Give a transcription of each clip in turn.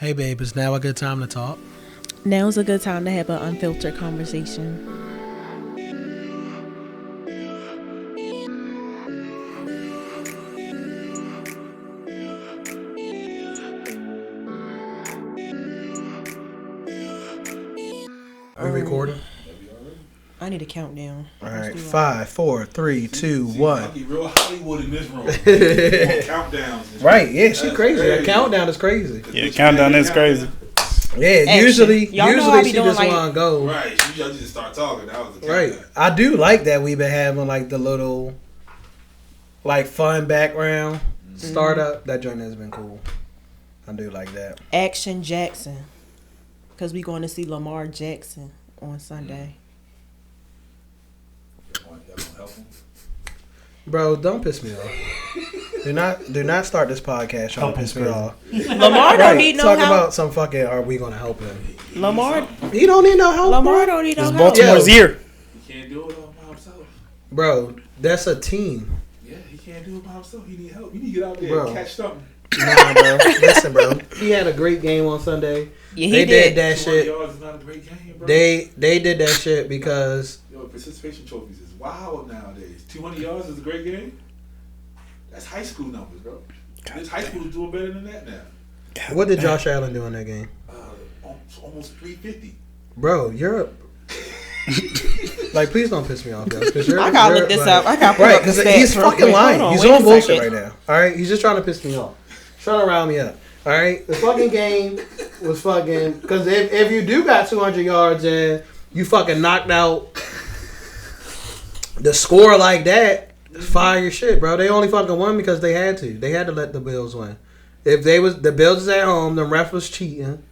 Hey babe, is now a good time to talk? Now's a good time to have an unfiltered conversation. We recording? I need a countdown. All right, 5, 4, 3, 2, 1. See, real Hollywood in this room. Countdowns. Right? Yeah, she That's crazy. That crazy. countdown is crazy. Yeah, countdown is crazy. Yeah, Action. usually Y'all know I be she doing just like- want to go. Right. Y'all just start talking. That was the Right. countdown. I do like that we've been having like the little, like fun background startup. That joint has been cool. I do like that. Action Jackson. Because we going to see Lamar Jackson on Sunday. Y'all gonna help him? Bro, don't piss me off. Do not start this podcast trying to piss me off. Lamar don't need no Talk help. about some fucking. Are we gonna help him? Lamar He don't need no help. Lamar bro. don't need no It's help. Baltimore's year. He can't do it all by himself. Bro, that's a team. Yeah, he can't do it by himself. He need help. You need to get out there Bro. and catch something. Nah, bro. Listen, bro. He had a great game on Sunday. Yeah, he They did. did that 200 shit. yards is not a great game, bro. They did that shit because Yo, participation trophies is wild nowadays. 200 yards is a great game. That's high school numbers, bro. This high school is doing better than that now. what did Josh Allen do in that game? Almost 350. Bro, you're like, please don't piss me off, though. I gotta look this up. I gotta pull Right, up the because stats he's real fucking quick. lying. Hold on, He's wait on a bullshit second. right now. All right, he's just trying to piss me off, trying to rile me up. All right, the fucking game was fucking because if you do got 200 yards and you fucking knocked out the score like that, fire your shit, bro. They only fucking won because they had to. They had to let the Bills win. If the Bills was at home, the ref was cheating.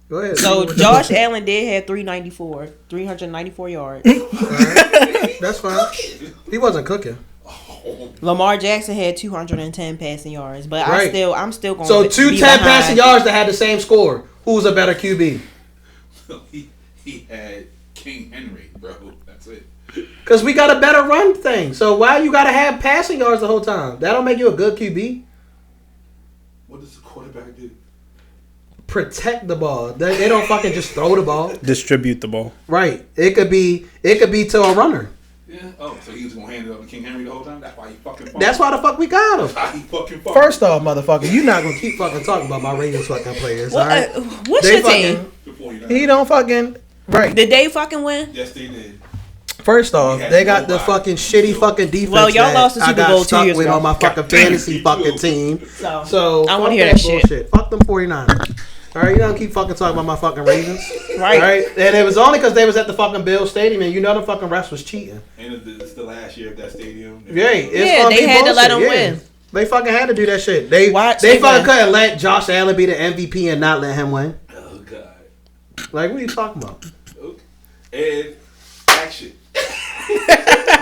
Go ahead. So Josh Allen did have 394 yards. All right. That's fine. He wasn't cooking. Lamar Jackson had 210 passing yards, but Right. I'm still going. So to 210 passing yards that had the same score. Who's a better QB? he had King Henry, bro. That's it. Because we got a better run thing. So why you got to have passing yards the whole time? That don't make you a good QB. What does the quarterback do? Protect the ball. They don't fucking just throw the ball. Distribute the ball. Right. It could be to a runner. Yeah. Oh, so he was gonna hand it up to King Henry the whole time. That's why he fucking. Fumbled. That's why the fuck we got him. That's why he fucking. Fumbled. First off, motherfucker, you not gonna keep fucking talking about my Ravens fucking players. What, all right? what's They your team? Before you He don't fucking right. Did they fucking win? Yes, they did. First off, He had they got the nobody. fucking shitty fucking defense. Well, y'all that lost the I Super got Bowl 2 stuck years with ago. on my fucking fantasy fucking team. So I fuck wanna hear that shit. bullshit. Fuck them 49ers. All right, you don't keep fucking talking about my fucking Ravens. Right. All right, and it was only because they was at the fucking Bills Stadium, and you know the fucking refs was cheating. And it's the last year of that stadium. Yeah, it's Yeah, gonna they be had to let bullshit, them yeah. win. They fucking had to do that shit. They Watch they they fucking win. couldn't let Josh Allen be the MVP and not let him win. Oh God. Like, what are you talking about? Okay. And action.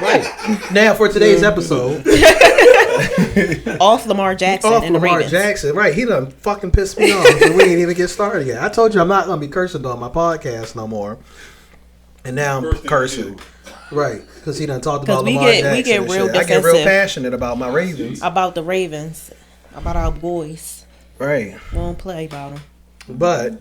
Right now for today's episode, Off Lamar Jackson off and the Lamar Ravens. Jackson. Right, he done fucking pissed me off. And we ain't even get started yet. I told you I'm not gonna be cursing on my podcast no more, and now I'm First thing cursing. you do. Right, because he done talked 'Cause about we Lamar get- Jackson. we get and real shit. I get real defensive. passionate about my Ravens. About the Ravens. About our boys. Right, We don't play about them. but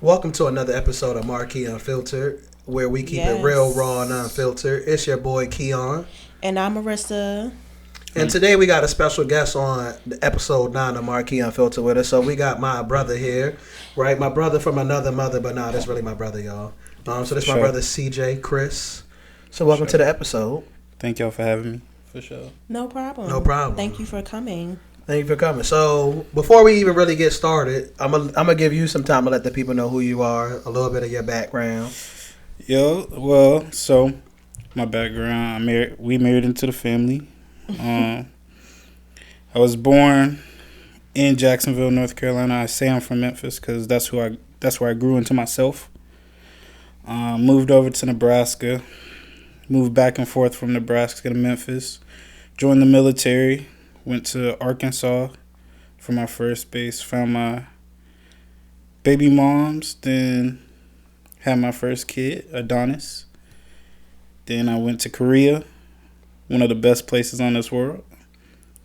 welcome to another episode of MarKei Unfiltered, where we keep it Yes. real, raw, and unfiltered. It's your boy Keon. And I'm Marissa. And today we got a special guest on the episode 9 of MarKei Unfiltered with us. So we got my brother here, right? My brother from another mother, but nah, that's really my brother, y'all. So this my Sure. brother CJ, Chris. So welcome to the episode. Thank y'all for having me. For sure. No problem. No problem. Thank you for coming. Thank you for coming. So before we even really get started, I'm gonna give you some time to let the people know who you are, a little bit of your background. Yo, well, so my background, we married into the family. I was born in Jacksonville, North Carolina. I say I'm from Memphis because that's where I grew into myself. Moved over to Nebraska. Moved back and forth from Nebraska to Memphis. Joined the military. Went to Arkansas for my first base. Found my baby moms. Then had my first kid, Adonis. Then I went to Korea, one of the best places on this world.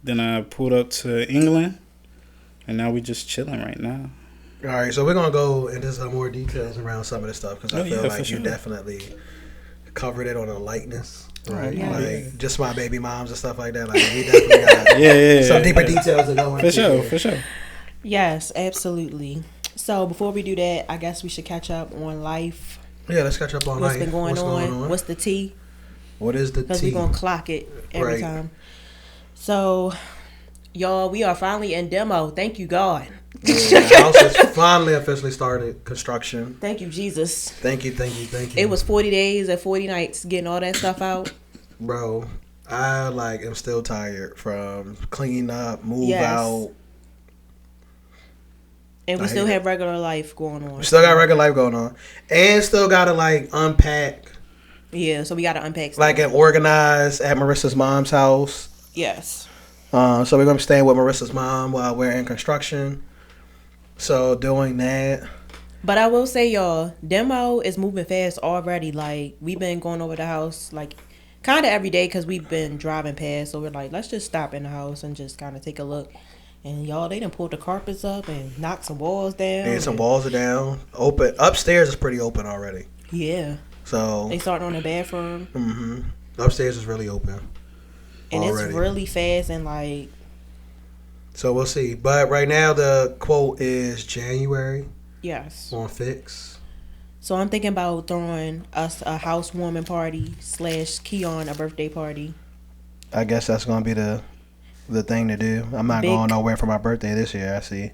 Then I pulled up to England And now we just chilling right now. All right, so we're gonna go into some more details around some of this stuff because I feel like you sure. definitely covered it on a lightness, right? Yeah. Like just my baby moms and stuff like that. Like we definitely got some deeper details to go into. For sure. Yes, absolutely. So before we do that, I guess we should catch up on life. Yeah, let's catch up on What's life. been going on? What's the tea? What is the Because tea? we're going to clock it every time. So, y'all, we are finally in demo. Thank you, God. Yeah, the house has finally officially started construction. Thank you, Jesus. Thank you. It was 40 days and 40 nights getting all that stuff out. Bro, I am still tired from cleaning up, move out. And we still have regular life going on. We still got regular life going on. And still got to unpack. Yeah, so we got to unpack stuff. And organize at Marissa's mom's house. Yes. So we're going to be staying with Marissa's mom while we're in construction. So doing that. But I will say, y'all, demo is moving fast already. We've been going over the house, kind of every day because we've been driving past. So we're let's just stop in the house and just kind of take a look. And y'all, they done pulled the carpets up and knocked some walls down. And some walls are down. Open. Upstairs is pretty open already. Yeah. So. They starting on the bathroom. Mm-hmm. Upstairs is really open. And already. It's really fast and So we'll see. But right now the quote is January. Yes. On fix. So I'm thinking about throwing us a housewarming party / Keon a birthday party. I guess that's going to be the thing to do. I'm not going nowhere for my birthday this year, I see.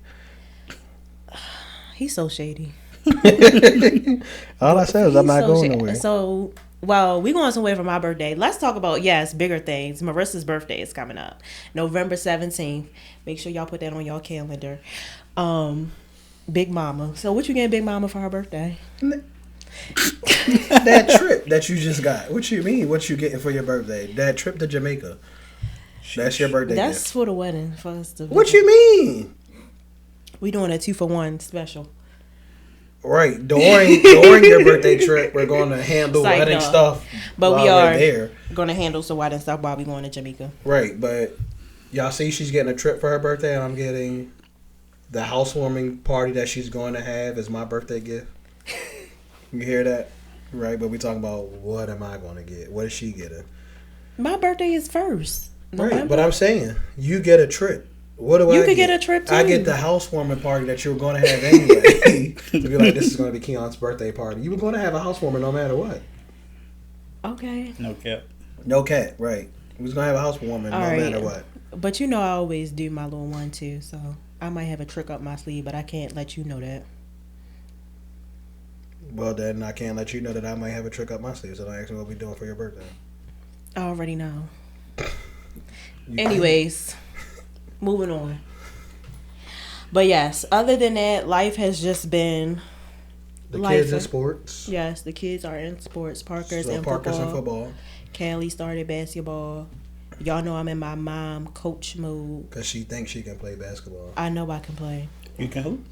He's so shady. All I said is I'm not going nowhere. So, well, we going somewhere for my birthday. Let's talk about, bigger things. Marissa's birthday is coming up. November 17th. Make sure y'all put that on y'all calendar. Big Mama. So what you getting Big Mama for her birthday? That trip that you just got. What you mean? What you getting for your birthday? That trip to Jamaica. That's your birthday That's gift. for the wedding. For us to what you mean? We doing a 2-for-1 special. Right. During your birthday trip, we're going to handle wedding stuff. But we are going to handle some wedding stuff while we going to Jamaica. Right. But y'all see she's getting a trip for her birthday, and I'm getting the housewarming party that she's going to have as my birthday gift. You hear that? Right. But we talking about what am I going to get? What is she getting? My birthday is first. November. Right. But I'm saying you get a trip. What do I get? You could get a trip too. I get the housewarming party that you were going to have anyway. To be like, this is going to be Keon's birthday party. You were going to have a housewarming no matter what. Okay. No cap. No cap, right. We was going to have a housewarming no matter what. But I always do my little one too, so I might have a trick up my sleeve, but I can't let you know that. Well, then I can't let you know that I might have a trick up my sleeve, so don't ask me what we doing for your birthday. I already know. Anyways. Moving on. But yes, other than that, life has just been... The kids in sports. Yes, the kids are in sports. Parker's in football. Callie started basketball. Y'all know I'm in my mom coach mode. Because she thinks she can play basketball. I know I can play. You can?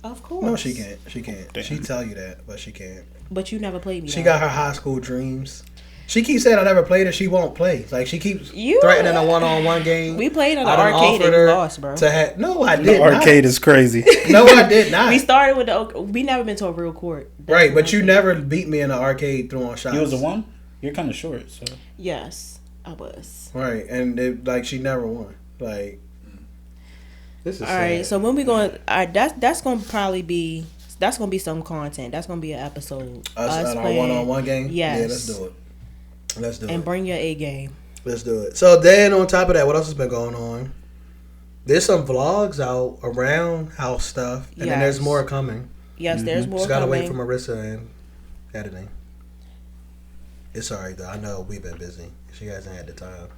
Of course. No, she can't. She can't. Damn. She tell you that, but she can't. But you never played me. She got her high school dreams. She keeps saying I never played her. She won't play. She keeps threatening a one-on-one game. We played in the arcade and we lost, bro. No, I did not. The arcade is crazy. No, I did not. We started with we never been to a real court. Right, but you never beat me in the arcade throwing shots. You was the one? You're kind of short, so. Yes, I was. Right, and she never won. This is all sad. right. So when we going? That's gonna probably be. That's gonna be some content. That's gonna be an episode. Us playing our one-on-one game. Yes. Yeah, let's do it. Let's do it. And bring your A game. Let's do it. So then on top of that, what else has been going on? There's some vlogs out around house stuff. And then there's more coming. Yes, there's more Just gotta coming. wait for Marissa and editing. It's alright though. I know we've been busy. She hasn't had the time.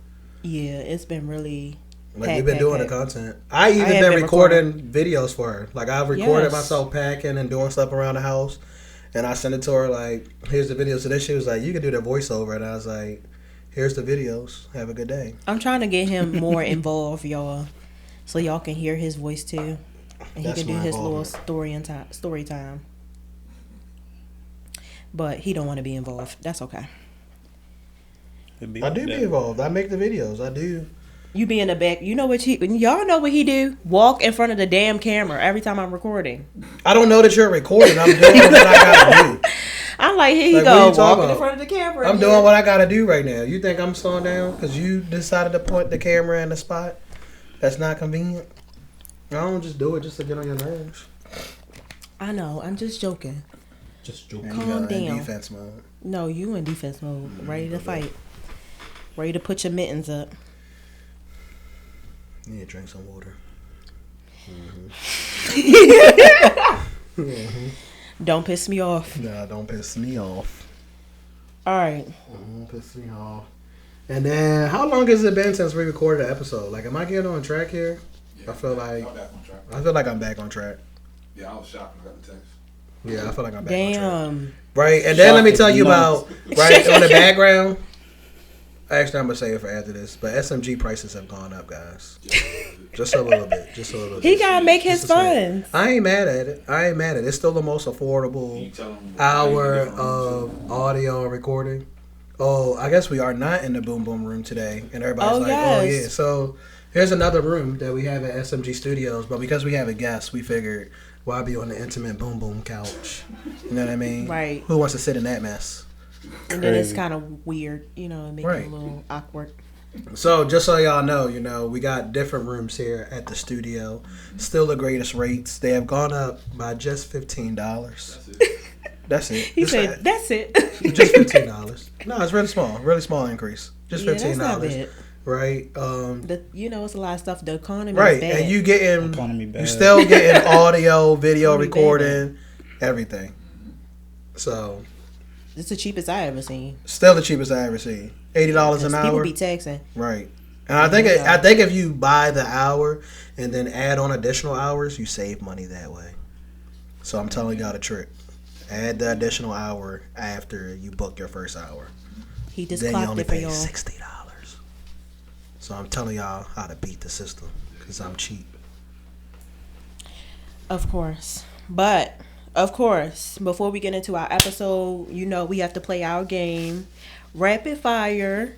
Yeah, it's been really... we've been doing the content. I even been recording videos for her. I've recorded myself packing and doing stuff around the house. And I sent it to her, here's the video. So then she was like, you can do the voiceover. And I was like, here's the videos. Have a good day. I'm trying to get him more involved, y'all. So y'all can hear his voice, too. And he can do his little story time. But he don't want to be involved. That's okay. I do be involved. I make the videos. I do. You be in the back. You know what y'all know what he do? Walk in front of the damn camera every time I'm recording. I don't know that you're recording. I'm doing what I gotta do. I'm like, here you Like, go, what you talking walking in about? front of the camera. I'm doing what I gotta do right now. You think I'm slowing down because you decided to point the camera in the spot that's not convenient? I don't just do it just to get on your nerves. I know. I'm just joking. Just joking. Calm down. In defense mode. No, you in defense mode, ready to fight, ready to put your mittens up. You need to drink some water. Don't piss me off. Nah, don't piss me off. All right. Don't piss me off. And then, how long has it been since we recorded an episode? Like, am I getting on track here? Yeah, I feel like I'm back on track. I feel like I'm back on track. Yeah, I was shopping. I got the text. Yeah, I feel like I'm back on track. Damn. Right, and then let me tell you Shocking. about right on the background. Actually, I'm gonna say it for after this, but SMG prices have gone up, guys. Just a little bit. Just a little bit. He gotta make his Just a smidge. funds. I ain't mad at it. It's still the most affordable You tell them hour of audio recording. Oh, I guess we are not in the boom boom room today, and everybody's Oh, like, "Oh yes. yeah." So here's another room that we have at SMG Studios, but because we have a guest, we figured why be on the intimate boom boom couch? You know what I mean? Right. Who wants to sit in that mess? And then it's Crazy. kind of weird, you know, it makes Right. it a little awkward. So just so y'all know, we got different rooms here at the studio. Still the greatest rates. They have gone up by just $15. That's it. That's it. He Just said, "That's it." just $15. No, it's really small increase. Just Yeah, $15. that's not bad. Right. It's a lot of stuff. The economy Right, is bad. and you getting Economy bad. you still getting audio, video Economy bad. recording, everything. So It's the cheapest I ever seen. still the cheapest I ever seen. $80 an People hour. be taxing. Right. And I think if you buy the hour and then add on additional hours, you save money that way. So I'm telling y'all the trick. Add the additional hour after you book your first hour. He just Then you clocked only it for pay y'all. $60. So I'm telling y'all how to beat the system because I'm cheap. Of course. But, of course, before we get into our episode, we have to play our game, Rapid Fire.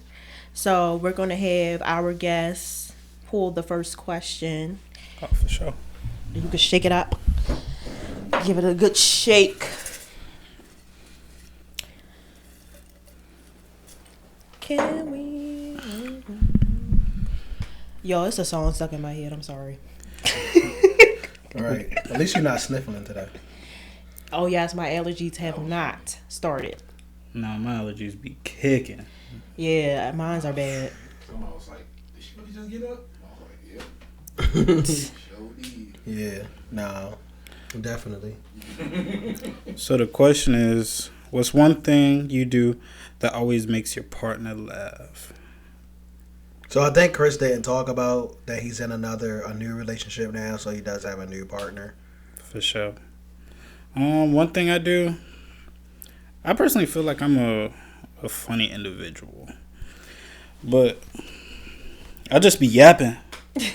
So we're going to have our guests pull the first question. Oh, for sure. You can shake it up. Give it a good shake. Can we? Yo, it's a song stuck in my head. I'm sorry. All right. At least you're not sniffling today. Oh, yes, my allergies have not started. Nah, my allergies be kicking. Yeah, mines are bad. Someone was like, "Did she really just get up?" I was like, "Yeah." Sure did. Yeah. No. Definitely. So the question is, what's one thing you do that always makes your partner laugh? So I think Chris didn't talk about that he's in a new relationship now, so he does have a new partner. For sure. One thing I do, I personally feel like I'm a funny individual, but I just be yapping.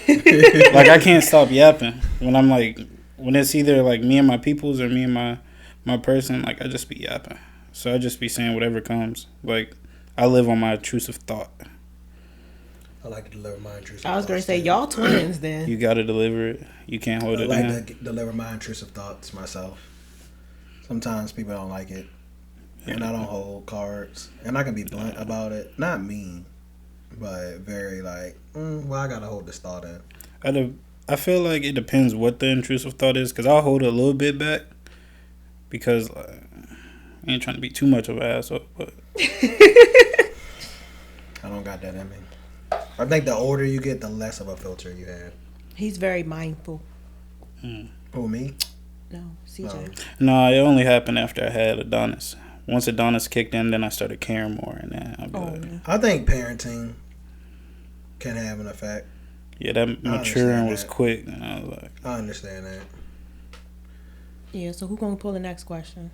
Like I can't stop yapping when it's either like me and my peoples or me and my person. Like I just be yapping, so I just be saying whatever comes. Like I live on my intrusive thought. I like to deliver my intrusive I was going to thoughts, say, too. y'all twins then. You gotta deliver it. You can't hold I it like down. to deliver my intrusive thoughts myself. Sometimes people don't like it, and I don't hold cards, and I can be blunt about it. Not mean, but very like, well, I gotta hold this thought in. I feel like it depends what the intrusive thought is, because I'll hold it a little bit back because I ain't trying to be too much of an asshole, but I don't got that in me. I think the older you get, the less of a filter you have. He's very mindful. Who, me? No, CJ. no, it only happened after I had Adonis. Once Adonis kicked in, then I started caring more, and then I'll be like, I think parenting can have an effect. yeah, that understand maturing was that. quick, and I was like, I understand that. Yeah, so who going to pull the next question?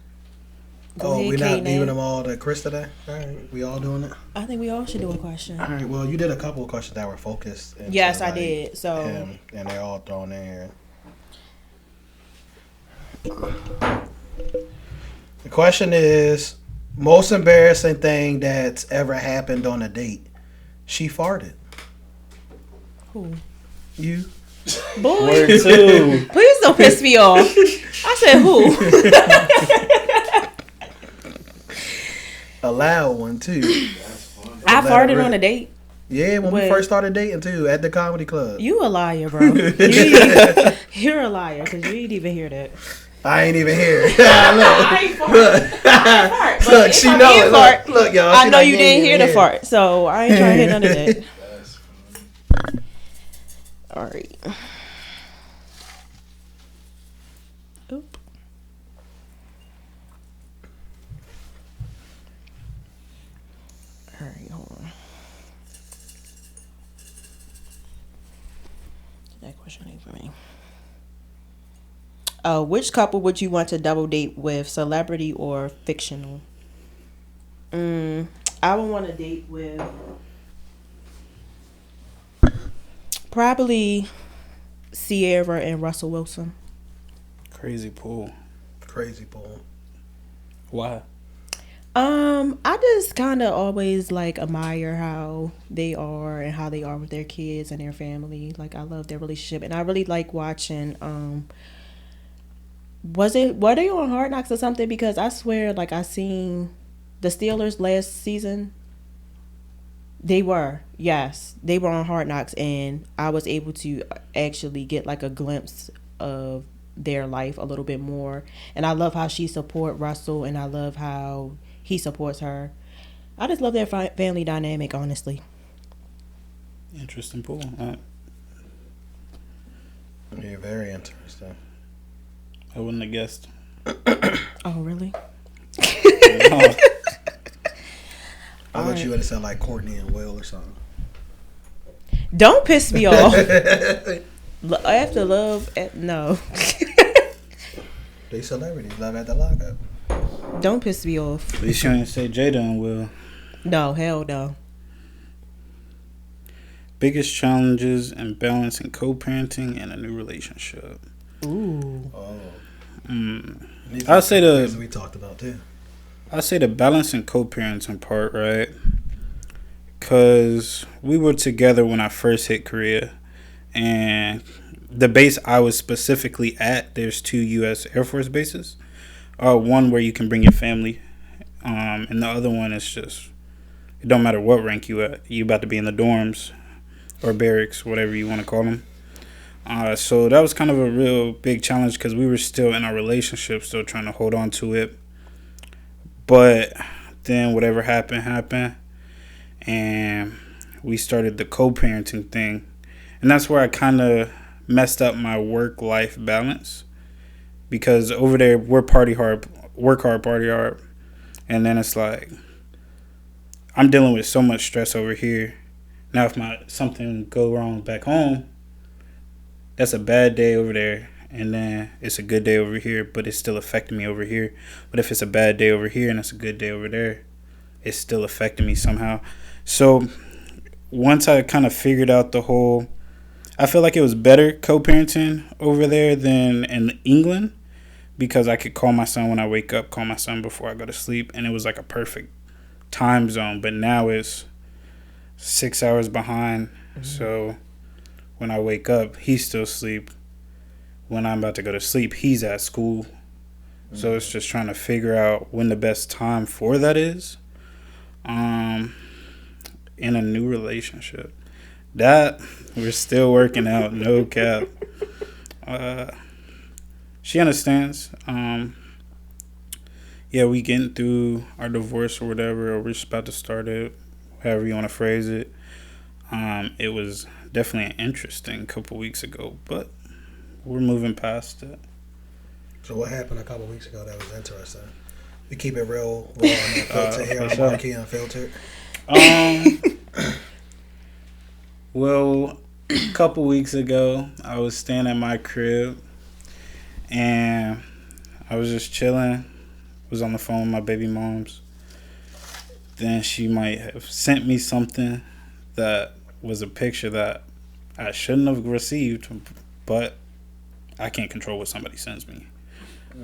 Go Oh, ahead, we're not Kate, leaving now. them all to Chris today? All right, we all doing it? I think we all should do a question. All right, well, you did a couple of questions that were focused. into, Yes, I like, did. So, him, and they're all thrown in here. The question is, most embarrassing thing that's ever happened on a date? She farted. Who? You. Boy, Word two. please don't piss me off. I said who? A loud one too. That's funny. I Let it farted rip. on a date. Yeah, when we With- first started dating too, at the comedy club. You a liar, bro. You're a liar because you didn't even hear that. I ain't even here. Look, I ain't fart. I ain't fart. look, she know it. Fart, Look, y'all. I she know like, you ain't didn't hear even the fart, so I ain't trying to hear none of that. That's funny. All right. Oop. All right, hold on. That question ain't for me. Which couple would you want to double date with, celebrity or fictional? I would want to date with probably Sierra and Russell Wilson. Crazy pool. Crazy Paul. Why? I just kind of always like admire how they are and how they are with their kids and their family. Like I love their relationship, and I really like watching. Were they on Hard Knocks or something? Because I swear, like I seen the Steelers last season. They were, yes, they were on Hard Knocks, and I was able to actually get like a glimpse of their life a little bit more. And I love how she support Russell, and I love how he supports her. I just love their family dynamic, honestly. Interesting pool. Yeah, very interesting. I wouldn't have guessed. Oh, really? No. I thought you would have said like Courtney and Will or something. Don't piss me off. After love, no. They celebrities. Love at the lockup. Don't piss me off. At least you ain't say Jada and Will. No, hell no. Biggest challenges in balancing co-parenting and a new relationship. Ooh. Oh. I'll say Things we talked about too. I say the balancing co-parenting part, right? Because we were together when I first hit Korea, and the base I was specifically at, there's 2 U.S. Air Force bases. One where you can bring your family, and the other one is just, it don't matter what rank you at. You about to be in the dorms or barracks, whatever you want to call them. So that was kind of a real big challenge because we were still in our relationship, still trying to hold on to it. But then whatever happened, and we started the co-parenting thing. And that's where I kind of messed up my work-life balance. Because over there, we're party hard, work hard, party hard. And then it's like, I'm dealing with so much stress over here. Now if something go wrong back home, that's a bad day over there. And then it's a good day over here, but it's still affecting me over here. But if it's a bad day over here and it's a good day over there, it's still affecting me somehow. So once I kind of figured out I feel like it was better co-parenting over there than in England, because I could call my son when I wake up, call my son before I go to sleep, and it was like a perfect time zone. But now it's 6 hours behind. Mm-hmm. So when I wake up, he's still asleep. When I'm about to go to sleep, he's at school. Mm-hmm. So it's just trying to figure out when the best time for that is. In a new relationship. That we're still working out, no cap. She understands. Yeah, we getting through our divorce or whatever, or we're just about to start it, however you want to phrase it. It was definitely an interesting couple weeks ago, but we're moving past it. So what happened a couple weeks ago that was interesting? We keep it real raw and filter here on MarKei Unfiltered. Well, a couple weeks ago, I was staying at my crib, and I was just chilling. Was on the phone with my baby mom's. Then she might have sent me something that was a picture that I shouldn't have received, but I can't control what somebody sends me.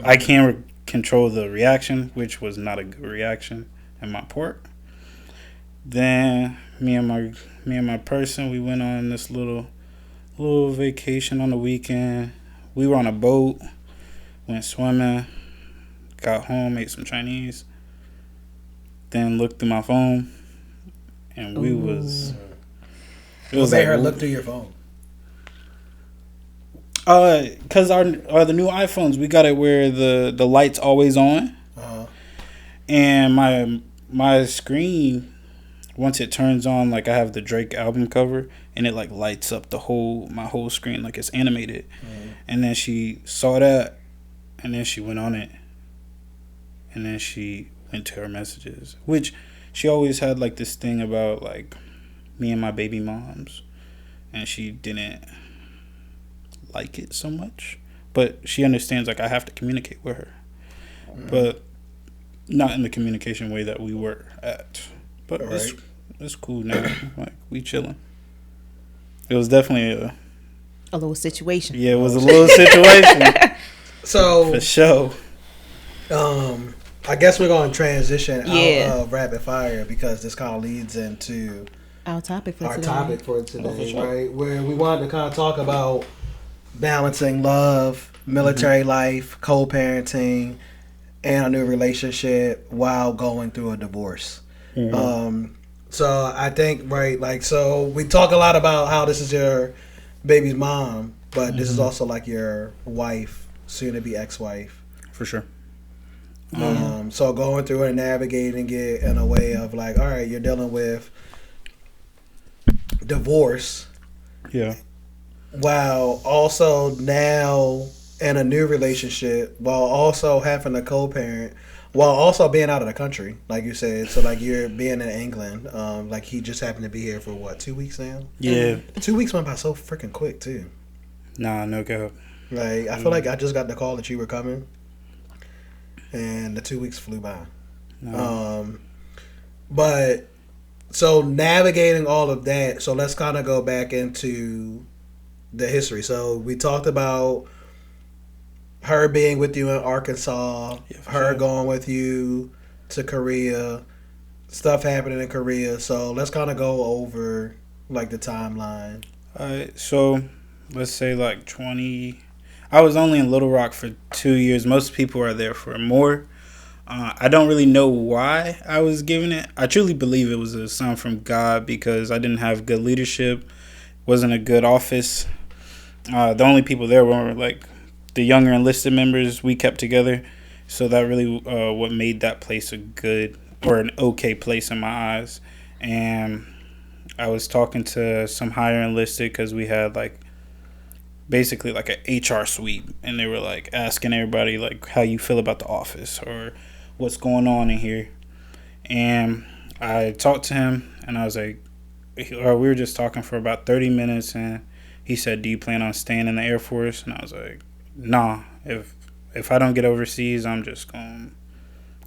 I can't control the reaction, which was not a good reaction in my part. Then me and my person, we went on this little little vacation on the weekend. We were on a boat, went swimming, got home, ate some Chinese, then looked through my phone, and we was. It What was made like, her look through your phone? Cause our the new iPhones, we got it where the light's always on, and my screen, once it turns on, like I have the Drake album cover, and it like lights up my whole screen like it's animated, and then she saw that, and then she went on it, and then she went to her messages, which she always had like this thing about like me and my baby moms, and she didn't like it so much, but she understands like I have to communicate with her, but not in the communication way that we were at. But it's cool now. Like we chilling. It was definitely a little situation. Yeah, it was a little situation. So for sure. I guess we're going to transition out of rapid fire because this kind of leads into our topic for today, right? Where we wanted to kind of talk about balancing love, military life, co-parenting, and a new relationship while going through a divorce. So I think, so we talk a lot about how this is your baby's mom, but this is also like your wife, soon to be ex-wife. For sure. So going through and navigating it in a way of like, all right, you're dealing with divorce. Yeah. While also now in a new relationship, while also having a co-parent, while also being out of the country, like you said. So like you're being in England, like he just happened to be here for what, 2 weeks now? Yeah. 2 weeks went by so freaking quick too. Nah, no go. Like I feel like I just got the call that you were coming, and the 2 weeks flew by. No. But so navigating all of that. So let's kind of go back into the history. So we talked about her being with you in Arkansas, her going with you to Korea, stuff happening in Korea. So let's kind of go over like the timeline. Alright, so let's say like 20. I was only in Little Rock for 2 years. Most people are there for more. I don't really know why I was given it. I truly believe it was a sign from God because I didn't have good leadership, wasn't a good office. The only people there were like the younger enlisted members we kept together. So that really what made that place a good or an okay place in my eyes. And I was talking to some higher enlisted because we had like basically like an HR suite, and they were like asking everybody like how you feel about the office or what's going on in here. And I talked to him, and I was like, we were just talking for about 30 minutes, and he said, do you plan on staying in the Air Force? And I was like, nah, if I don't get overseas, I'm just gonna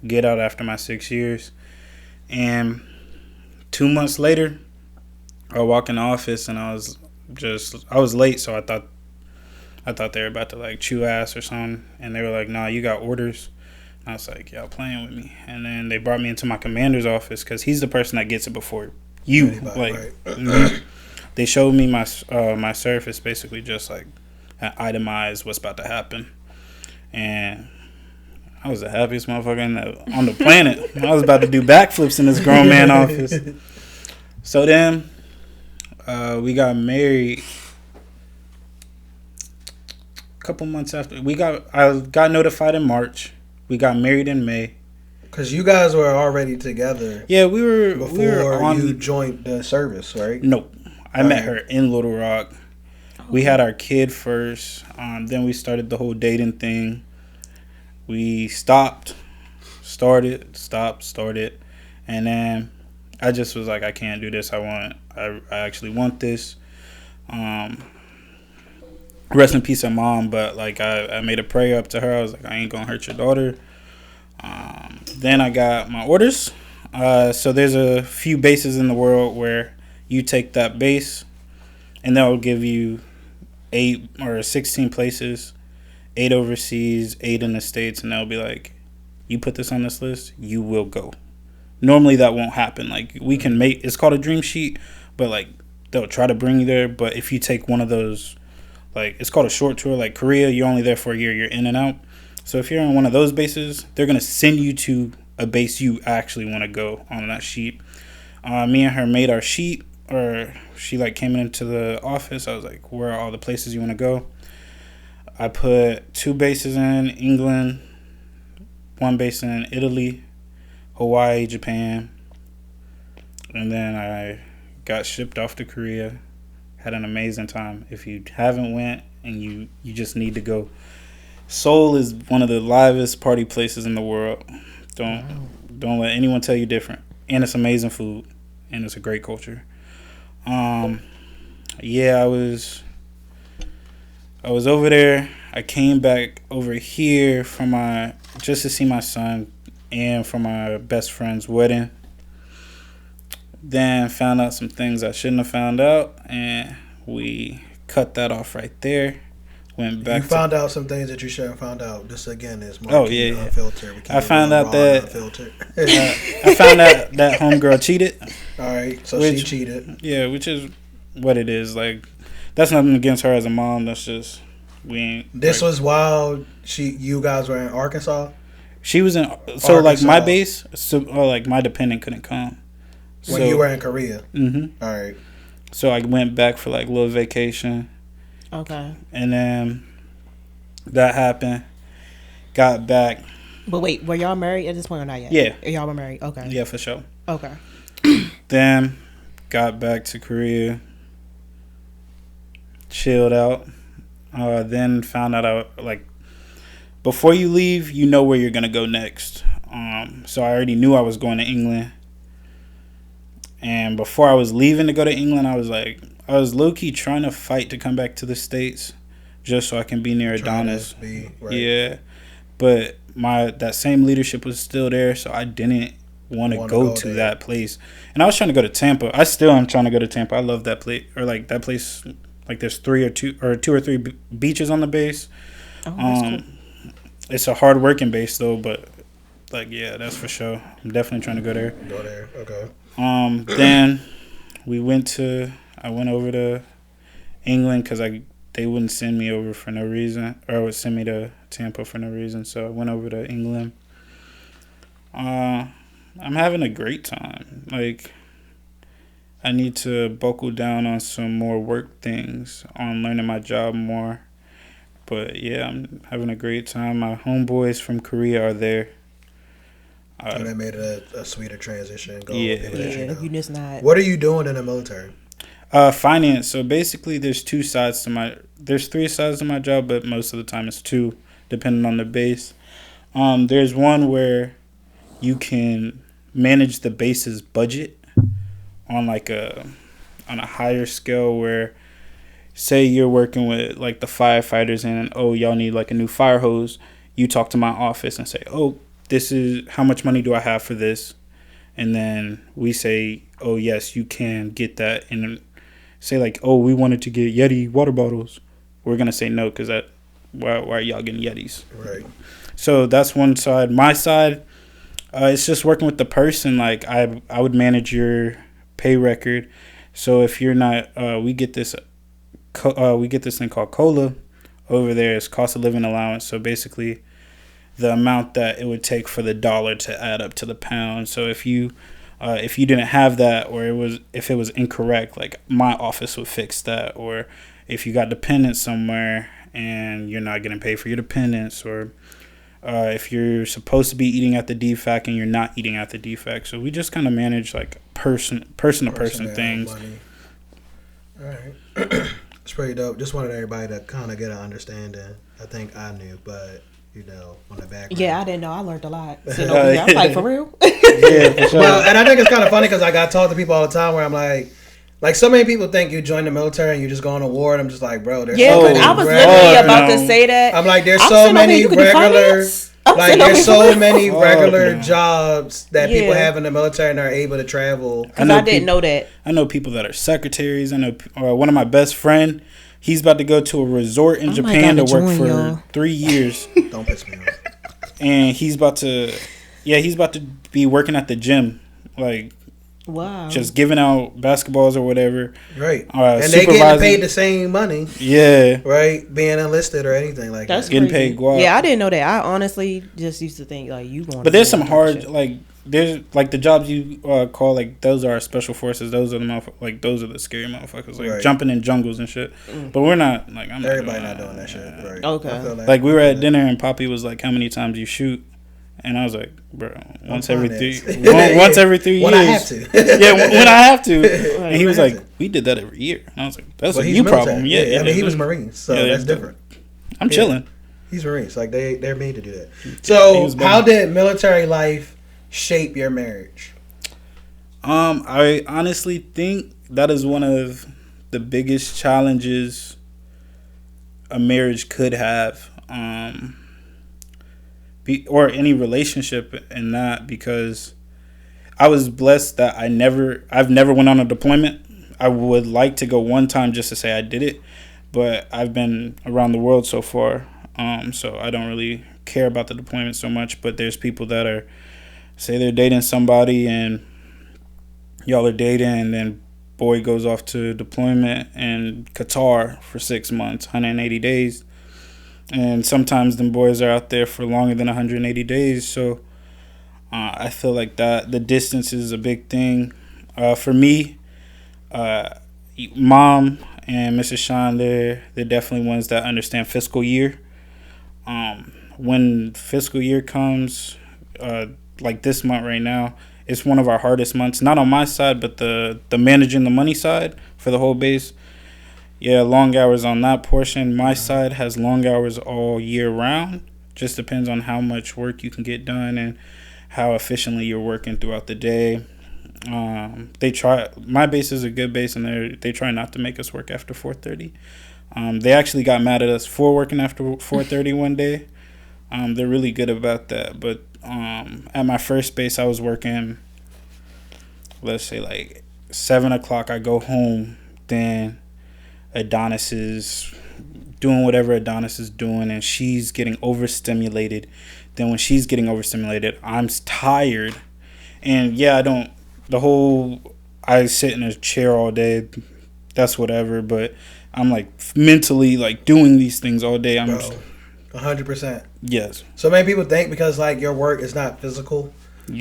get out after my 6 years. And 2 months later, I walk in the office, and I was late, so I thought they were about to like chew ass or something, and they were like, nah, you got orders. And I was like, y'all playing with me. And then they brought me into my commander's office because he's the person that gets it before you. Anybody, right. They showed me my surface, basically just like itemize what's about to happen. And I was the happiest motherfucker on the planet. I was about to do backflips in this grown man office. So then we got married a couple months after. I got notified in March. We got married in May. Because you guys were already together. Yeah, we were before you joined the service, right? Nope. I met her in Little Rock. We had our kid first. Then we started the whole dating thing. We stopped, started, and then I just was like, I can't do this. I actually want this. Rest in peace, her mom. But like, I made a prayer up to her. I was like, I ain't gonna hurt your daughter. Then I got my orders. So there's a few bases in the world where you take that base, and they'll give you 8 or 16 places, 8 overseas, 8 in the States, and they'll be like, you put this on this list, you will go. Normally that won't happen. Like, we can make, it's called a dream sheet, but like they'll try to bring you there. But if you take one of those, like, it's called a short tour, like Korea, you're only there for a year, you're in and out. So if you're on one of those bases, they're going to send you to a base you actually want to go on that sheet. Me and her made our sheet, or she like came into the office. I was like, where are all the places you want to go? I put 2 bases in England, 1 base in Italy, Hawaii, Japan, and then I got shipped off to Korea. Had an amazing time. If you haven't went and you just need to go, Seoul is one of the livest party places in the world. Don't let anyone tell you different. And it's amazing food, and it's a great culture. Yeah, I was over there. I came back over here just to see my son and for my best friend's wedding. Then found out some things I shouldn't have found out, and we cut that off right there. Went back. You found out some things that you shouldn't have found out. This again is MarKei Unfiltered. I found out that I found out that homegirl cheated. All right, so she cheated. Yeah, which is what it is. Like, that's nothing against her as a mom. That's just we ain't. This was while you guys were in Arkansas. She was in Arkansas. Like my base, like my dependent couldn't come. When you were in Korea. Mm-hmm. All right. So I went back for like a little vacation. Okay. And then that happened. Got back. But wait, were y'all married at this point or not yet? Yeah. Y'all were married. Okay. Yeah, for sure. Okay. Then got back to Korea. Chilled out. Then found out before you leave, you know where you're gonna go next. So I already knew I was going to England. And before I was leaving to go to England, I was low-key trying to fight to come back to the States just so I can be near Adonis. Right. Yeah. But that same leadership was still there, so I didn't want to go to that place. And I was trying to go to Tampa. I still am trying to go to Tampa. I love that place. Or like that place, like there's 2 or 3 beaches on the base. Oh, that's cool. It's a hard-working base, though, but like, yeah, that's for sure. I'm definitely trying to go there. Go there, okay. Then I went over to England because they wouldn't send me over for no reason, or would send me to Tampa for no reason. So I went over to England. I'm having a great time. Like, I need to buckle down on some more work things, on learning my job more. But yeah, I'm having a great time. My homeboys from Korea are there. So that made it a sweeter transition. You just not. What are you doing in the military? Finance. So basically, there's 3 sides to my job, but most of the time it's 2, depending on the base. There's one where you can manage the base's budget on on a higher scale. Where, say you're working with like the firefighters and y'all need like a new fire hose. You talk to my office and say, this is how much money do I have for this, and then we say, yes, you can get that, and say like, we wanted to get Yeti water bottles. We're gonna say no because why are y'all getting Yetis? Right. So that's one side. My side, it's just working with the person. Like I would manage your pay record. So if you're not, we get this thing called COLA over there. It's cost of living allowance. So basically, the amount that it would take for the dollar to add up to the pound. So if you didn't have that, or if it was incorrect, like my office would fix that. Or if you got dependents somewhere and you're not getting paid for your dependents, or if you're supposed to be eating at the DFAC and you're not eating at the DFAC. So we just kind of manage like person to person things. Money. All right. It's pretty dope. Just wanted everybody to kind of get an understanding. I think I knew, but on the background. Yeah, I didn't know. I learned a lot. I'm like, for real? Yeah, for sure. Well, and I think it's kind of funny because I talk to people all the time where I'm like so many people think you join the military and you just go on a war, and I'm just like, bro, there's so many I was literally about to say that. I'm like, there's so many regular jobs that people have in the military and are able to travel. Because I didn't know that. I know people that are secretaries. I know one of my best friend. He's about to go to a resort in Japan to work for 3 years. Don't piss me off. And he's about to be working at the gym, like Wow. just giving out basketballs or whatever. Right. And they getting supervising. paid the same money. Yeah. Right. Being enlisted or anything like That's that. Getting crazy. paid guap. Yeah, I didn't know that. I honestly just used to think like you going. But there's some hard there's like the jobs you call like those are special forces. Those are the those are the scary motherfuckers like jumping in jungles and shit. But we're not like everybody not doing that shit. Right. Okay. Like we were at dinner and Poppy was like, "How many times you shoot?" And I was like, "Bro, once every 3 years." When I have to. Yeah, when I have to. And he was like, "We did that every year." And I was like, "That's a you problem." Yeah, I mean he was Marines, so that's different. I'm chilling. He's Marines, like they're made to do that. So how did military life shape your marriage? I honestly think that is one of the biggest challenges a marriage could have, or any relationship in that, because I was blessed that I've never went on a deployment. I would like to go one time just to say I did it, but I've been around the world so far, so I don't really care about the deployment so much. But there's people that say they're dating somebody and y'all are dating, and then boy goes off to deployment in Qatar for 6 months, 180 days. And sometimes them boys are out there for longer than 180 days. So I feel like that the distance is a big thing. For me, Mom and Mrs. Sean, they're definitely ones that understand fiscal year. When fiscal year comes, like this month right now, it's one of our hardest months. Not on my side, but the managing the money side for the whole base. Yeah, long hours on that portion. My side has long hours all year round. Just depends on how much work you can get done and how efficiently you're working throughout the day. They try. My base is a good base, and they try not to make us work after 4:30. They actually got mad at us for working after 4:30 one day. They're really good about that. But at my first base, I was working, let's say like 7 o'clock. I go home, then Adonis is doing whatever Adonis is doing, and she's getting overstimulated. Then when she's getting overstimulated, I'm tired. And yeah, I sit in a chair all day. That's whatever. But I'm like mentally like doing these things all day. I'm 100%. Yes. So many people think because like your work is not physical,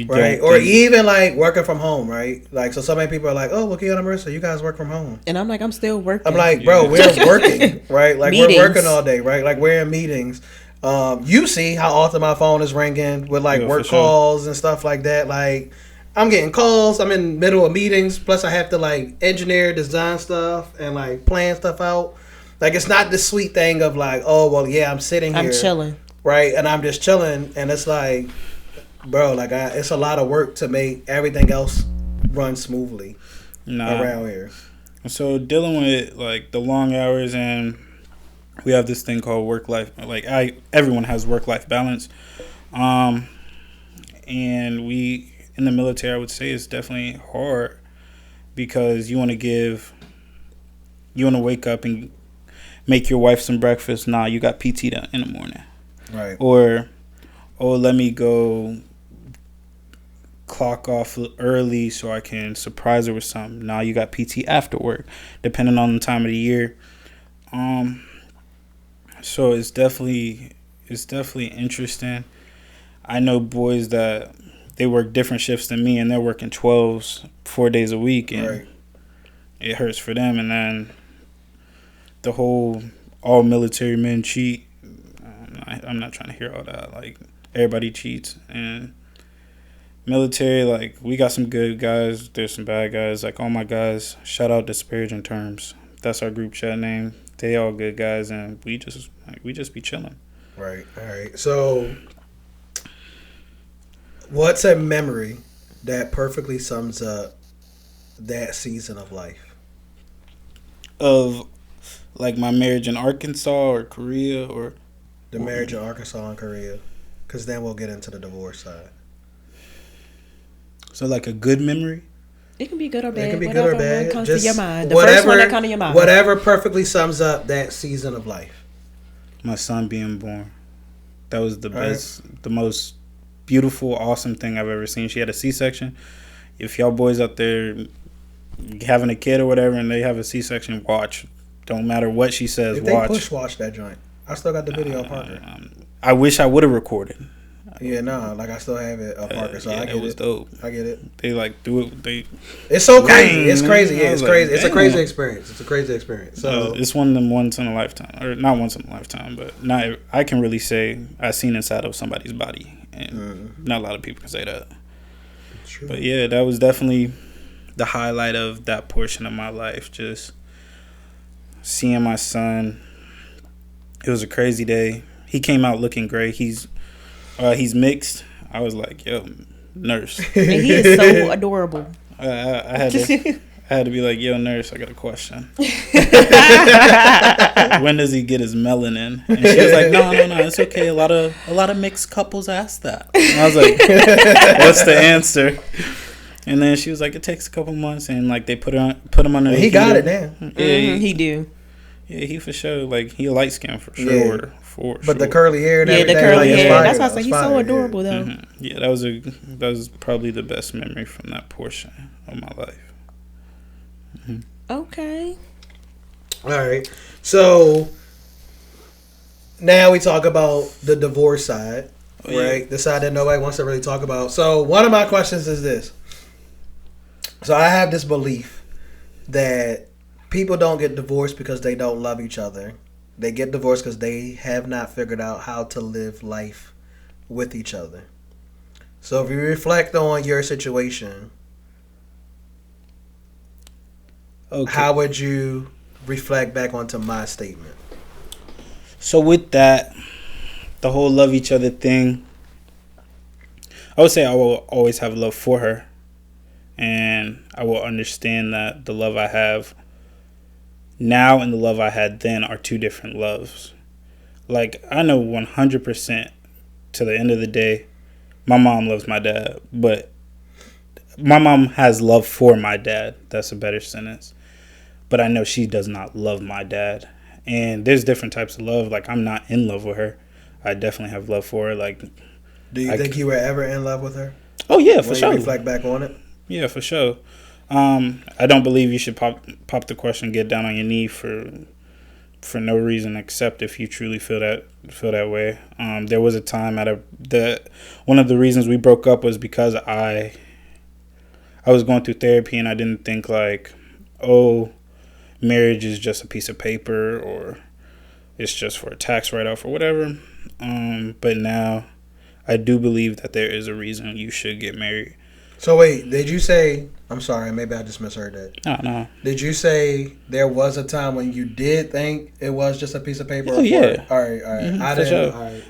right? Or even like working from home, right? Like so many people are like, "Oh, well, Keanu Marissa, you guys work from home." And I'm like, I'm still working. I'm like, bro, we're working, right? Like meetings. We're working all day, right? Like we're in meetings. You see how often my phone is ringing with like work calls and stuff like that. Like I'm getting calls. I'm in the middle of meetings. Plus I have to like engineer, design stuff, and like plan stuff out. Like it's not the sweet thing of like, oh well, yeah, I'm sitting here, I'm chilling, right? And I'm just chilling, and it's like, bro, like it's a lot of work to make everything else run smoothly around here. So dealing with like the long hours, and we have this thing called work life. Like everyone has work life balance, and we in the military, I would say it's definitely hard because you want to wake up and make your wife some breakfast. Nah, you got PT in the morning. Right. Or, let me go clock off early so I can surprise her with something. Nah, you got PT after work, depending on the time of the year. So it's definitely interesting. I know boys that they work different shifts than me, and they're working 12s 4 days a week, and it hurts for them. And then the whole all military men cheat. I'm not trying to hear all that. Like everybody cheats, and military, like we got some good guys. There's some bad guys. Like all my guys, shout out Disparaging Terms. That's our group chat name. They all good guys, and we just be chilling. Right. All right. So, what's a memory that perfectly sums up that season of life? Of like my marriage in Arkansas or Korea or the marriage in Arkansas and Korea, because then we'll get into the divorce side. So like a good memory. It can be good or bad. It can be good or bad. One comes Just to your mind. The first one that comes to your mind. Whatever perfectly sums up that season of life. My son being born. That was the best, the most beautiful, awesome thing I've ever seen. She had a C-section. if y'all boys out there having a kid or whatever and they have a C-section, watch. Don't matter what she says, if watch. they watch that joint. I still got the video of Parker. I wish I would have recorded. Yeah, nah, like I still have it of Parker, so yeah, I get it was it. dope. I get it. They like do it. It's so crazy. Dang, It's crazy. Yeah, I it's was crazy. like, It's a damn. crazy experience. It's a crazy experience. So It's one of them once in a lifetime, or not once in a lifetime, but not. I can really say I've seen inside of somebody's body, and not a lot of people can say that. true. But yeah, that was definitely the highlight of that portion of my life. Just seeing my son. It was a crazy day. He came out looking great. He's mixed. I was like, yo, nurse. And he is so adorable. I had to be like, yo, nurse, I got a question. When does he get his melanin? And she was like, no, it's okay. A lot of mixed couples ask that. And I was like, what's the answer? And then she was like, it takes a couple months, and like they put him under. He got it now. Yeah, He do. Yeah, he for sure. Like he a light skin for sure. Yeah. For But the sure. curly hair and Yeah, everything. the curly like, hair. fire, That's why I said it's he's so fire, adorable though. Yeah, that was probably the best memory from that portion of my life. Okay. All right. So now we talk about the divorce side, right? The side that nobody wants to really talk about. So one of my questions is this. So I have this belief that people don't get divorced because they don't love each other. They get divorced because they have not figured out how to live life with each other. So if you reflect on your situation, Okay. how would you reflect back onto my statement? So with that, the whole love each other thing, I would say I will always have love for her, and I will understand that the love I have now and the love I had then are two different loves. Like, I know 100% to the end of the day, my mom loves my dad, but my mom has love for my dad. That's a better sentence. But I know she does not love my dad. And there's different types of love. Like, I'm not in love with her. I definitely have love for her. Like, do you think you were ever in love with her? Oh, yeah, for when sure. you reflect back on it? Yeah, for sure. I don't believe you should pop the question, get down on your knee for no reason except if you truly feel that way. There was a time one of the reasons we broke up was because I was going through therapy and I didn't think like, oh, marriage is just a piece of paper or it's just for a tax write-off or whatever. But now I do believe that there is a reason you should get married. So wait, did you say, I'm sorry, maybe I just misheard that. No. Did you say there was a time when you did think it was just a piece of paper? Oh, yeah. All right. Mm-hmm, I for didn't. sure. All right,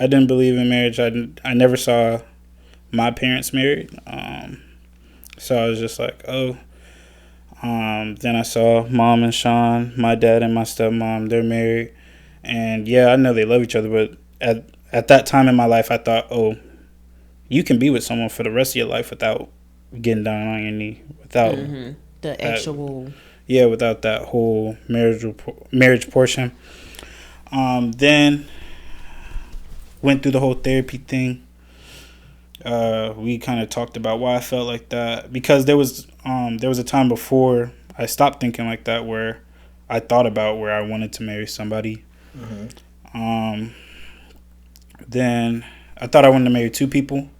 I didn't believe in marriage. I never saw my parents married. So I was just like, oh. Then I saw Mom and Sean, my dad and my stepmom, they're married. And yeah, I know they love each other, but at that time in my life, I thought, oh, you can be with someone for the rest of your life without getting down on your knee, without the actual. Without that whole marriage portion. Then went through the whole therapy thing. We kind of talked about why I felt like that, because there was a time before I stopped thinking like that where I thought about where I wanted to marry somebody. Then I thought I wanted to marry two people.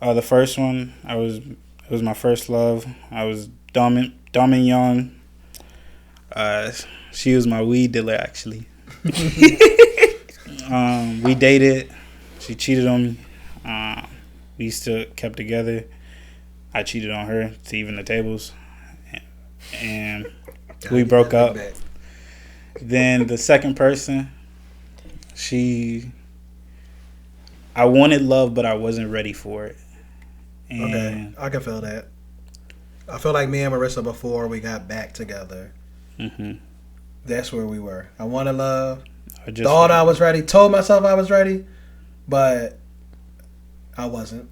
The first one, it was my first love. I was dumb and young. She was my weed dealer, actually. We dated. She cheated on me. We still kept together. I cheated on her to even the tables. And we broke up. Then the second person, I wanted love, but I wasn't ready for it. And okay, I can feel that. I feel like me and Marissa, before we got back together, that's where we were. I wanted love. Thought I was ready. Told myself I was ready, but I wasn't.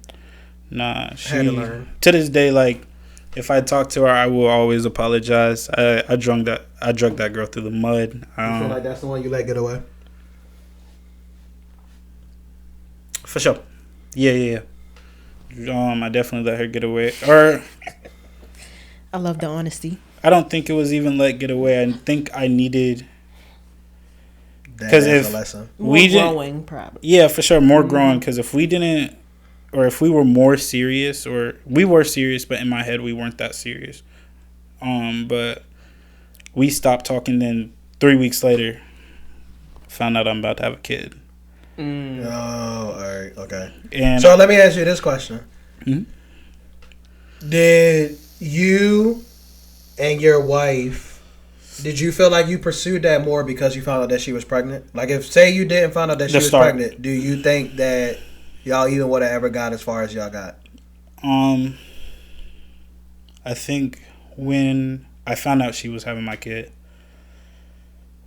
Nah, I had to learn. To this day, like, if I talk to her, I will always apologize. I drug that girl through the mud. You feel like that's the one you let get away? For sure. Yeah. I definitely let her get away. Or I love the honesty. I don't think it was even let get away. I think I needed. That's if a lesson. More we didn't, growing, probably. yeah, for sure, more growing. Because if we didn't, or if we were more serious, or we were serious, but in my head we weren't that serious. But we stopped talking. Then 3 weeks later, found out I'm about to have a kid. Oh, all right, okay. And So let me ask you this question: Mhm. Did you and your wife? Did you feel like you pursued that more because you found out that she was pregnant? Like, if say you didn't find out that she was pregnant, do you think that y'all even would have ever got as far as y'all got? I think when I found out she was having my kid,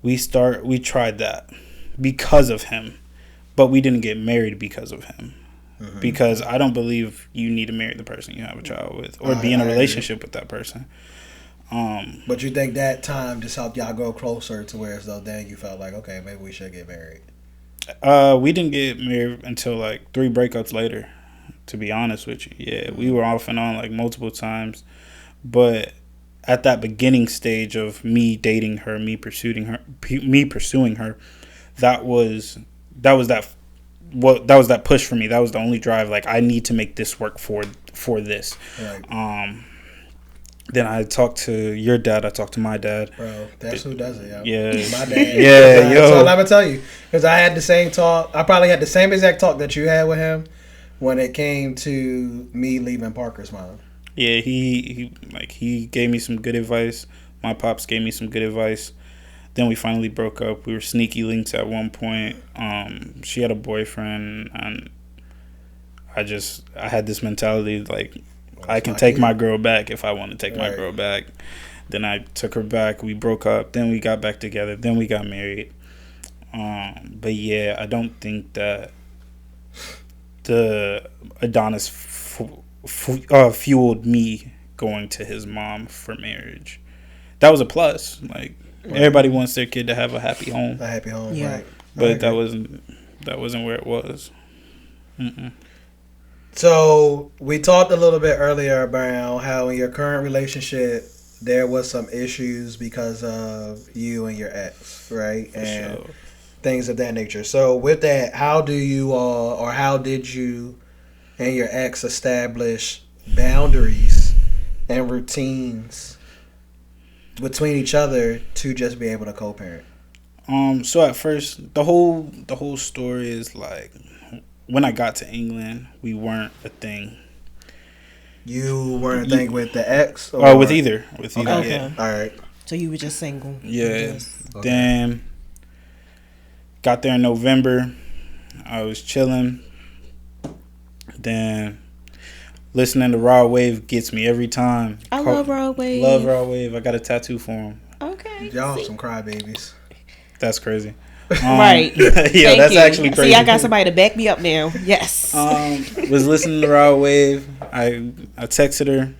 we tried that because of him, but we didn't get married because of him. Mm-hmm. Because I don't believe you need to marry the person you have a child with, or be in a relationship with that person. But you think that time just helped y'all grow closer to where as though then you felt like, okay, maybe we should get married? We didn't get married until like 3 breakups later, to be honest with you. Yeah, we were off and on like multiple times. But at that beginning stage of me dating her, me pursuing her, that was that push for me. That was the only drive. Like, I need to make this work for this. Right. Then I talked to your dad. I talked to my dad. Bro, that's who does it, yo. Yeah. My dad. Yeah, yo. So let me tell you. Because I had the same talk. I probably had the same exact talk that you had with him when it came to me leaving Parker's mom. Yeah, he gave me some good advice. My pops gave me some good advice. Then we finally broke up. We were sneaky links at one point. She had a boyfriend, and I had this mentality like, I can take my girl back if I want to take my girl back. Then I took her back. We broke up. Then we got back together. Then we got married. But yeah, I don't think that the Adonis fueled me going to his mom for marriage. That was a plus. Like, everybody wants their kid to have a happy home. A happy home, yeah. right. But that wasn't where it was. Mm-mm. So we talked a little bit earlier about how in your current relationship there was some issues because of you and your ex, right? And things of that nature. So with that, how do you all, or how did you and your ex establish boundaries and routines between each other to just be able to co-parent? So at first, the whole story is like, when I got to England, we weren't a thing. You weren't a thing with the ex? Or with either. Okay. Yeah. All right. So you were just single? Yeah. Then got there in November. I was chilling. Then listening to Raw Wave gets me every time. I love Raw Wave. Love Raw Wave. I got a tattoo for him. Okay. Y'all some crybabies. That's crazy. Right. Yeah, that's actually crazy. See, I got somebody to back me up now. Yes. Was listening to Raw Wave. I texted her,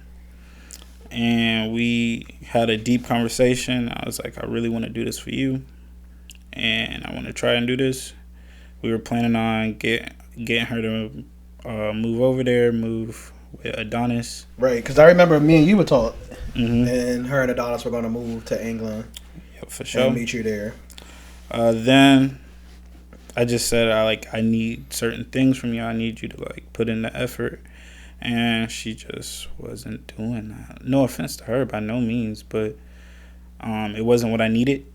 and we had a deep conversation. I was like, I really want to do this for you, and I want to try and do this. We were planning on getting her to move over there, move with Adonis. Right, because I remember me and you were talking, Mm-hmm. and her and Adonis were going to move to England. Yep, for sure. And meet you there. Then I just said, I need certain things from you. I need you to put in the effort, and she just wasn't doing that. No offense to her, by no means, but it wasn't what I needed.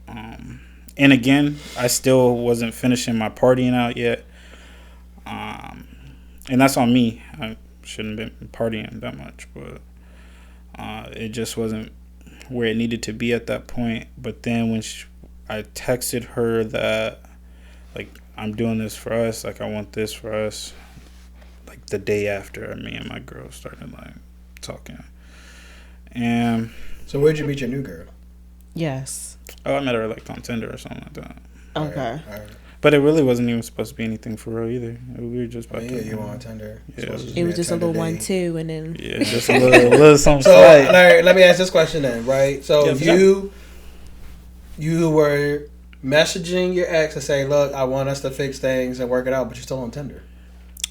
And again, I still wasn't finishing my partying out yet, and that's on me. I shouldn't have been partying that much, but it just wasn't where it needed to be at that point. But then when I texted her that, I'm doing this for us, I want this for us, the day after me and my girl started, talking. And so where'd you meet your new girl? Yes. Oh, I met her, on Tinder or something like that. Okay. All right. But it really wasn't even supposed to be anything for real either. We were just about to... Yeah, you were on Tinder. Yeah, it was just a little 1-2, and then... Yeah, just a little something So, slight. Larry, let me ask this question then, right? So, Yeah, you were messaging your ex and saying, look, I want us to fix things and work it out, but you're still on Tinder.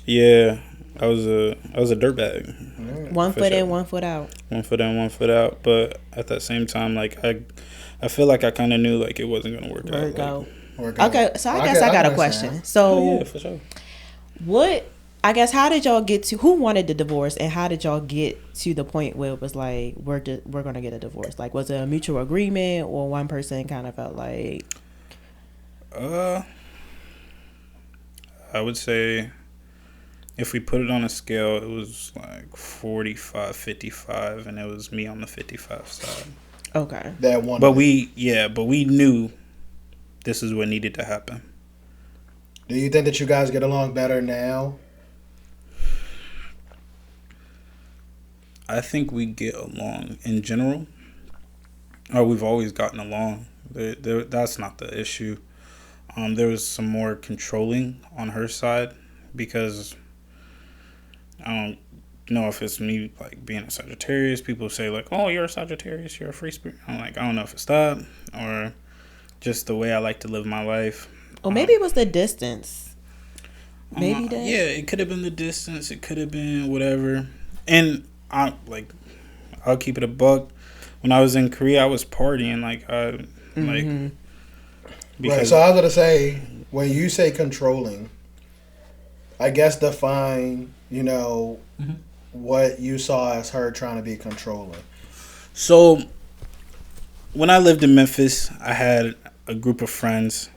Yeah. I was a dirtbag. One For foot sure. in, 1 foot out. 1 foot in, 1 foot out. But at that same time, like I feel like I kind of knew like it wasn't gonna work out. Okay, so I guess I got a question. So, Oh, yeah, for sure. how did y'all get to, who wanted the divorce, and how did y'all get to the point where it was like, we're going to get a divorce? Like, was it a mutual agreement, or one person kind of felt like... I would say if we put it on a scale, it was like 45-55, and it was me on the 55 side. Okay. That one. But we knew this is what needed to happen. Do you think that you guys get along better now? I think we get along in general. Or we've always gotten along. That's not the issue. There was some more controlling on her side because I don't know if it's me like being a Sagittarius. People say like, "Oh, you're a Sagittarius. You're a free spirit." I'm like, I don't know if it's that or just the way I like to live my life. Or maybe it was the distance. Maybe that. Yeah, it could have been the distance. It could have been whatever. And I'll keep it a buck. When I was in Korea, I was partying because right. So I was gonna say, when you say controlling, I guess define, what you saw as her trying to be controlling. So when I lived in Memphis, I had a group of friends.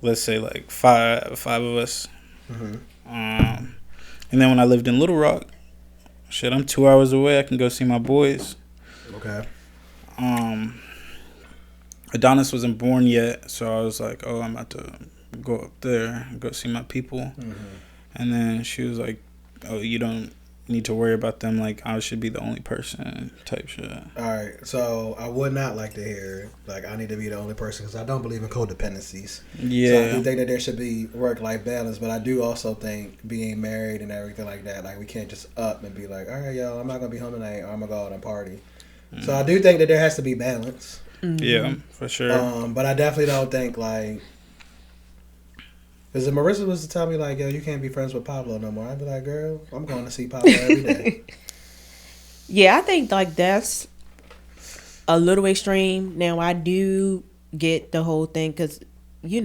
Let's say like five of us. Mm-hmm. And then when I lived in Little Rock, shit, I'm 2 hours away. I can go see my boys. Okay. Adonis wasn't born yet, so I was like, oh, I'm about to go up there and go see my people. Mm-hmm. And then she was like, oh, you don't need to worry about them. Like, I should be the only person type shit. All right. So I would not like to hear, like, I need to be the only person because I don't believe in codependencies. Yeah. So I do think that there should be work-life balance, but I do also think being married and everything like that, like, we can't just up and be like, all right, yo, I'm not going to be home tonight or I'm going to go out and party. Mm-hmm. So I do think that there has to be balance. Mm-hmm. Yeah, for sure. But I definitely don't think, like, because if Marissa was to tell me, like, yo, you can't be friends with Pablo no more, I'd be like, girl, I'm going to see Pablo every day. Yeah, I think, like, that's a little extreme. Now, I do get the whole thing because, you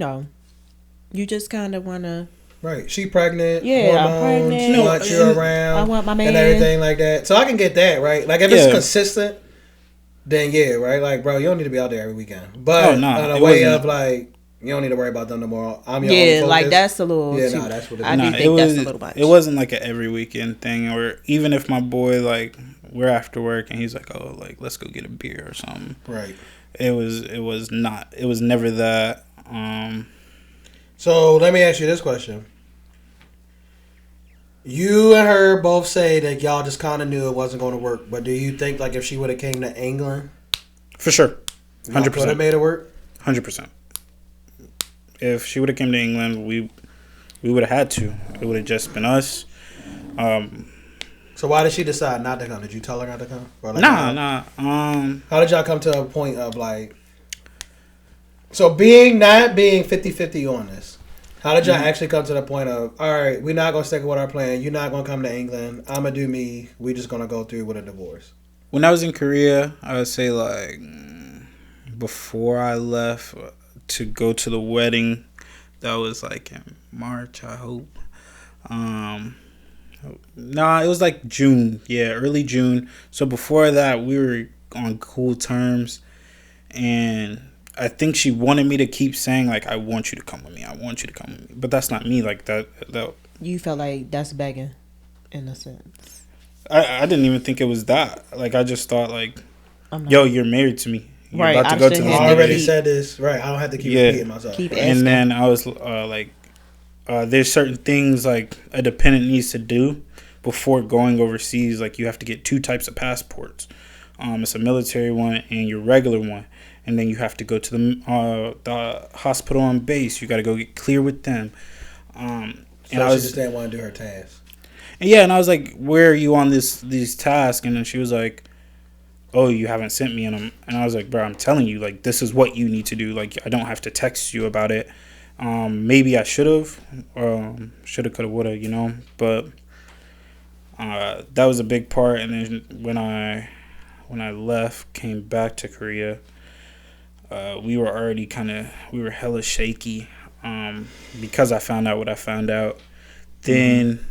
just kind of want to... Right. She pregnant. Yeah, hormones, I'm pregnant. She wants you around. I want my man. And everything like that. So I can get that, right? Like, if it's consistent, then yeah, right? Like, bro, you don't need to be out there every weekend. But on a way of, like, you don't need to worry about them no more. I'm your only focus. Like, that's a little... Yeah, no, that's what it is. I do think that's a little much. It wasn't like an every weekend thing, or even if my boy, like, we're after work and he's like, oh, like, let's go get a beer or something. Right. It was never that. So let me ask you this question. You and her both say that y'all just kind of knew it wasn't going to work, but do you think, like, if she would have came to England, for sure, 100%, would have made it work? 100%. If she would have came to England, we would have had to. It would have just been us. So why did she decide not to come? Did you tell her not to come? Or like, Nah. How did y'all come to a point of, like, so not being 50-50 on this? How did y'all actually come to the point of, all right, we're not going to stick with our plan. You're not going to come to England. I'm going to do me. We're just going to go through with a divorce. When I was in Korea, I would say, like, before I left to go to the wedding, that was, like, in March, I hope. It was, like, June. Yeah, early June. So before that, we were on cool terms. And I think she wanted me to keep saying, like, I want you to come with me. I want you to come with me. But that's not me. Like, that. You felt like that's begging, in a sense. I didn't even think it was that. Like, I just thought, like, yo, you're married to me. You're right, about to go to this. I already said this. Right, I don't have to keep repeating myself. Keep asking. And then I was like, there's certain things, like, a dependent needs to do before going overseas. Like, you have to get 2 types of passports. It's a military one and your regular one. And then you have to go to the hospital on base. You got to go get clear with them. And so she just didn't want to do her task. And yeah, and I was like, where are you on these tasks? And then she was like, oh, you haven't sent me in them. And I was like, bro, I'm telling you, like, this is what you need to do. Like, I don't have to text you about it. Maybe I should have. Should have, could have, would have, But That was a big part. And then when I left, came back to Korea, we were already we were hella shaky, because I found out what I found out. Then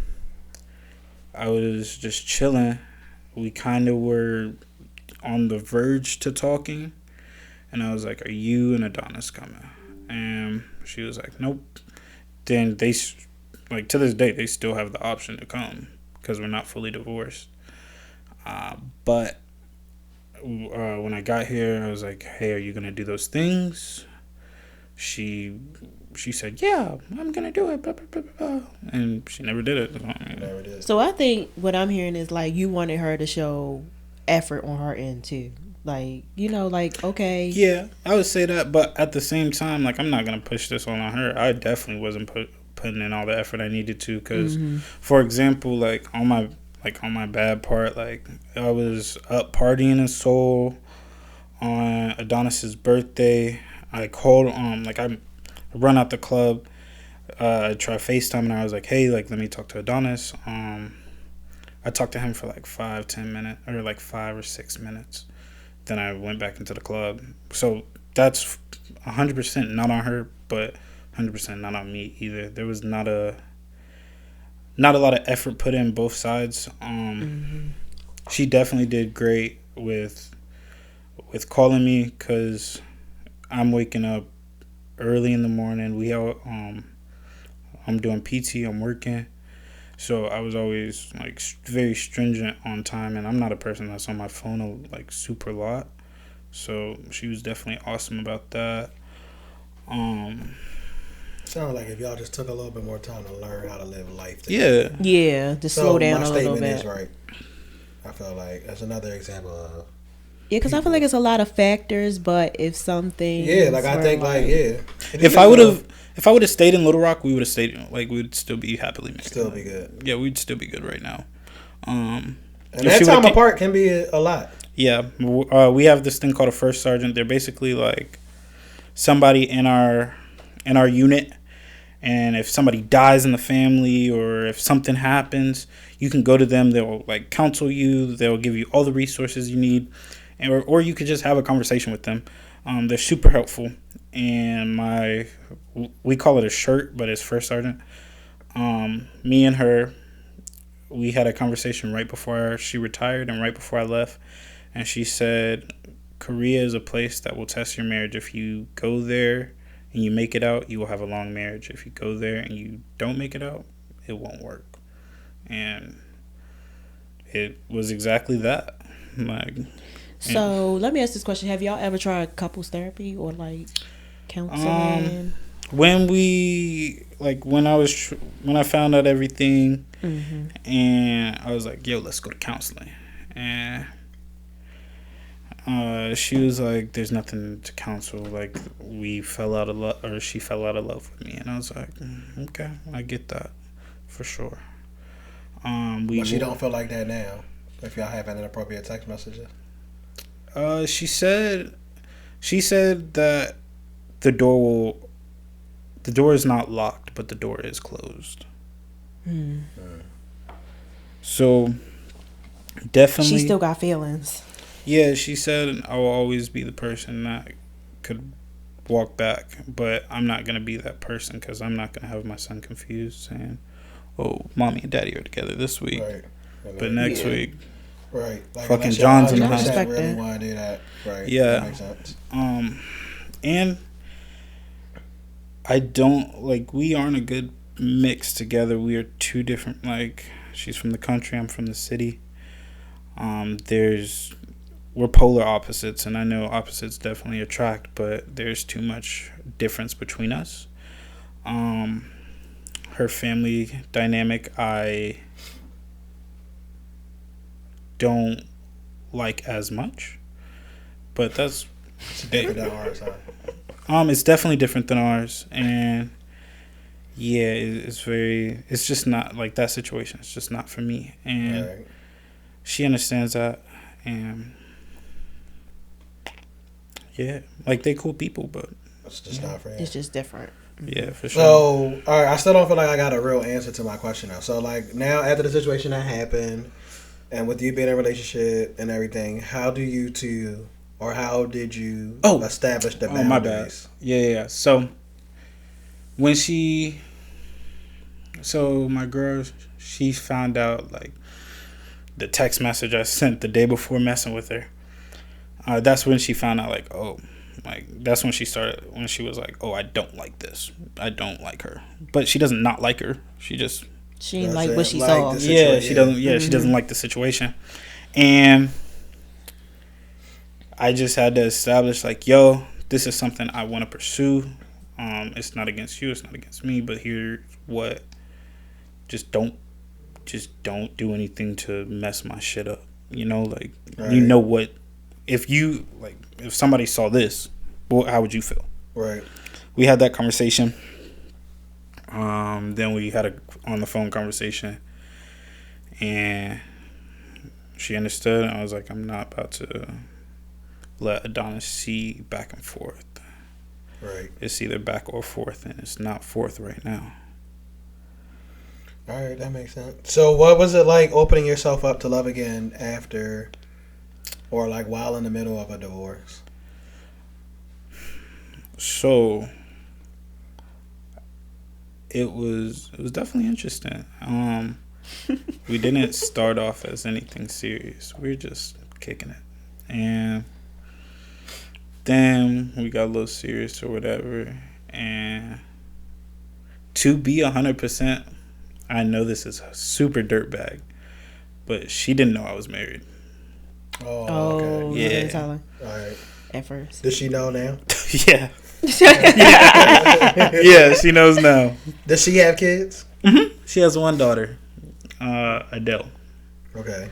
I was just chilling. We kind of were on the verge to talking, and I was like, "Are you and Adonis coming?" And she was like, "Nope." Then they, like, to this day, they still have the option to come because we're not fully divorced. But when I got here, I was like, "Hey, are you gonna do those things?" She said, "Yeah, I'm gonna do it." Blah, blah, blah, blah. And she never did it. Never did. So I think what I'm hearing is like you wanted her to show effort on her end too. Like, you know, like, okay. Yeah, I would say that, but at the same time, like, I'm not gonna push this all on her. I definitely wasn't putting in all the effort I needed to, because, for example, like on my bad part, like, I was up partying in Seoul on Adonis's birthday. I called I run out the club. I tried FaceTime and I was like, "Hey, like, let me talk to Adonis." I talked to him for like 5-10 minutes, or like 5 or 6 minutes. Then I went back into the club. So that's 100% not on her, but 100% not on me either. There was not a lot of effort put in both sides. She definitely did great with calling me, because I'm waking up early in the morning. I'm doing PT. I'm working. So I was always like very stringent on time, and I'm not a person that's on my phone like super lot. So she was definitely awesome about that. Sounds like if y'all just took a little bit more time to learn how to live life Yeah. together. Yeah, to slow down my a little statement bit. is right. I feel like that's another example of. Yeah, because I feel like it's a lot of factors, but if something. Yeah, like I think If I would have stayed in Little Rock, we would have stayed. Like, we would still be happily married. Still be good. Yeah, we'd still be good right now. And that time apart can be a lot. Yeah, we have this thing called a first sergeant. They're basically like somebody in our unit, and if somebody dies in the family or if something happens, you can go to them. They'll like counsel you. They'll give you all the resources you need, or you could just have a conversation with them. They're super helpful. And we call it a shirt, but it's first sergeant. Me and her, we had a conversation right before she retired and right before I left. And she said, Korea is a place that will test your marriage. If you go there and you make it out, you will have a long marriage. If you go there and you don't make it out, it won't work. And it was exactly that. So let me ask this question: have y'all ever tried couples therapy or like counseling? When I found out everything, and I was like, "Yo, let's go to counseling," and she was like, "There's nothing to counsel. Like, we fell out of love, or she fell out of love with me," and I was like, "Okay, I get that for sure." But she don't feel like that now. If y'all have inappropriate text messages. She said that the door is not locked, but the door is closed. So definitely, She still got feelings. Yeah, she said I will always be the person that could walk back, but I'm not gonna be that person because I'm not gonna have my son confused saying, "Oh, mommy and daddy are together this week," right. but next week. Right. Like, fucking John's in the house. Respect really that. want to do that. Right. Yeah. That makes sense. And I don't we aren't a good mix together. We are two different. Like, she's from the country, I'm from the city. We're polar opposites, and I know opposites definitely attract, but there's too much difference between us. Her family dynamic, I don't like as much, but that's Different than ours, huh? it's definitely different than ours, and yeah, it's just not like that situation. It's just not for me, and Right. she understands that, and yeah, like, they cool people, but It's just not for him. It's just different. Yeah, for sure. So, all right, I still don't feel like I got a real answer to my question now. So, like, now after the situation that happened, and with you being in a relationship and everything, how did you establish the boundaries? Oh, my bad. Yeah. So my girl, she found out like the text message I sent the day before messing with her. That's when she found out that's when she was like, oh, I don't like this. I don't like her. But she doesn't not like her. She didn't like what she saw. Yeah, she doesn't. Yeah, she doesn't like the situation, and I just had to establish like, yo, this is something I want to pursue. It's not against you. It's not against me. But here's what: just don't do anything to mess my shit up. You know, like right. You know what? If somebody saw this, how would you feel? Right. We had that conversation. Then we had a on the phone conversation, and she understood. And I was like, I'm not about to let Adonis see back and forth. Right. It's either back or forth, and it's not forth right now. All right, that makes sense. So, what was it like opening yourself up to love again after, or like while in the middle of a divorce? So it was definitely interesting. We didn't start off as anything serious. We were just kicking it, and then we got a little serious or whatever. And to be 100%, I know this is a super dirtbag, but she didn't know I was married. Oh, okay. You Yeah. didn't tell her All right. at first. Does she know now? Yeah. Yeah, she knows now. Does she have kids? Mm-hmm. She has one daughter, Adele. Okay.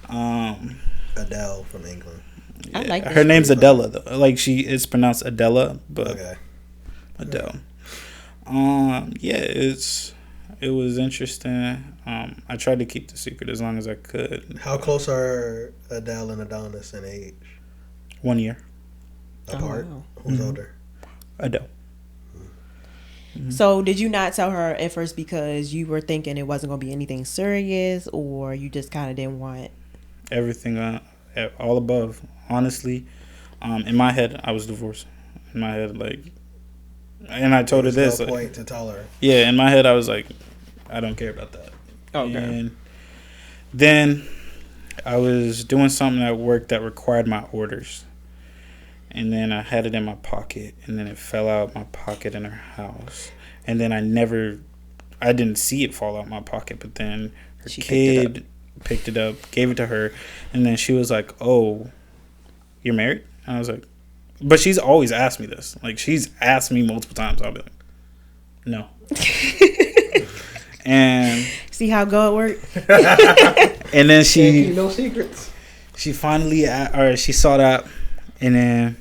Adele from England. I like her name's Adela though. Like it's pronounced Adela, but okay. Adele. It was interesting. I tried to keep the secret as long as I could. How close are Adele and Adonis in age? 1 year Apart. Oh, wow. Who's older? Adele. Mm-hmm. So did you not tell her at first because you were thinking it wasn't going to be anything serious, or you just kind of didn't want everything? All above. Honestly, in my head, I was divorced. In my head, and I told her this. No point to tell her. Yeah, in my head, I was like, I don't care about that. Okay. And then I was doing something at work that required my orders. And then I had it in my pocket, and then it fell out of my pocket in her house. And then I didn't see it fall out of my pocket, but then her kid picked it up, gave it to her, and then she was like, oh, you're married? And I was like, but she's always asked me this. Like, she's asked me multiple times. I'll be like, no. And see how God worked? And then she can't keep no secrets. She finally, she saw that, and then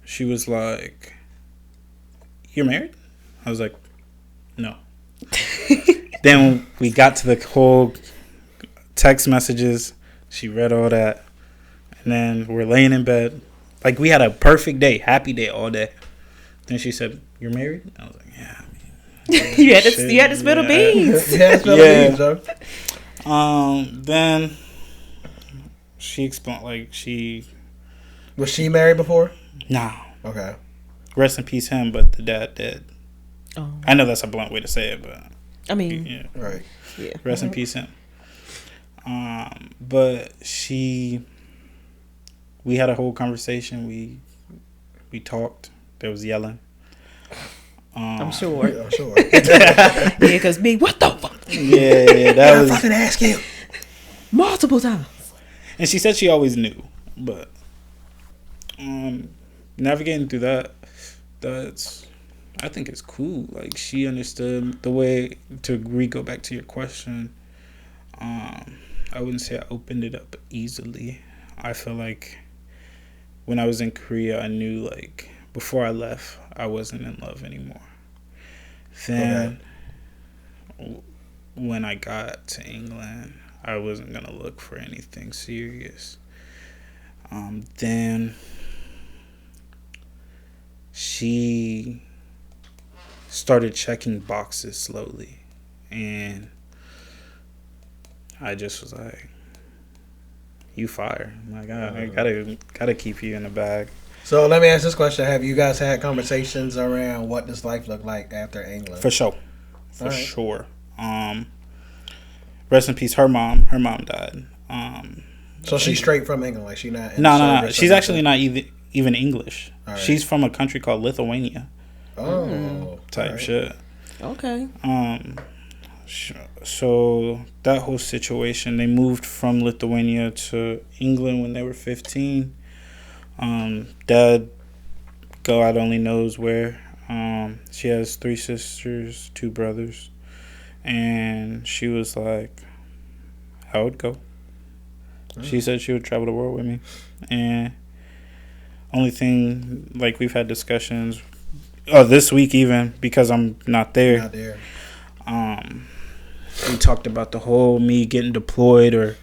she was like, you're married? I was like, no. Then we got to the whole text messages. She read all that, and then we're laying in bed. Like, we had a perfect day, happy day all day. Then she said, you're married? I was like, yeah. You had to spill the beans. You had to spill the beans, bro. Then she explained, Was she married before? No. Okay. Rest in peace, him, but the dad dead. Oh. I know that's a blunt way to say it, but I mean, yeah. Right. Yeah. Rest in peace, him. But we had a whole conversation. We talked. There was yelling. I'm sure. Yeah, I'm sure. Yeah, because me, what the fuck? Yeah, that was. I fucking ask you Multiple times. And she said she always knew, but navigating through that, I think it's cool. Like, she understood the way to go back to your question. I wouldn't say I opened it up easily. I feel like when I was in Korea, I knew, like, before I left, I wasn't in love anymore. Then, when I got to England, I wasn't going to look for anything serious. Then, she started checking boxes slowly, and I just was like, "You fire!" Like I gotta keep you in the bag. So let me ask this question: have you guys had conversations around what does life look like after England? For sure, All right. sure. Rest in peace. Her mom died. So she's straight from England, like she not. No. She's actually not even English. Right. She's from a country called Lithuania. Oh, Type right. shit. Okay. So that whole situation, they moved from Lithuania to England when they were 15. Dad, God only knows where. She has 3 sisters, 2 brothers, and she was like, I would go. She said she would travel the world with me, and only thing, like, we've had discussions this week even, because I'm not there. Not there. We talked about the whole me getting deployed, or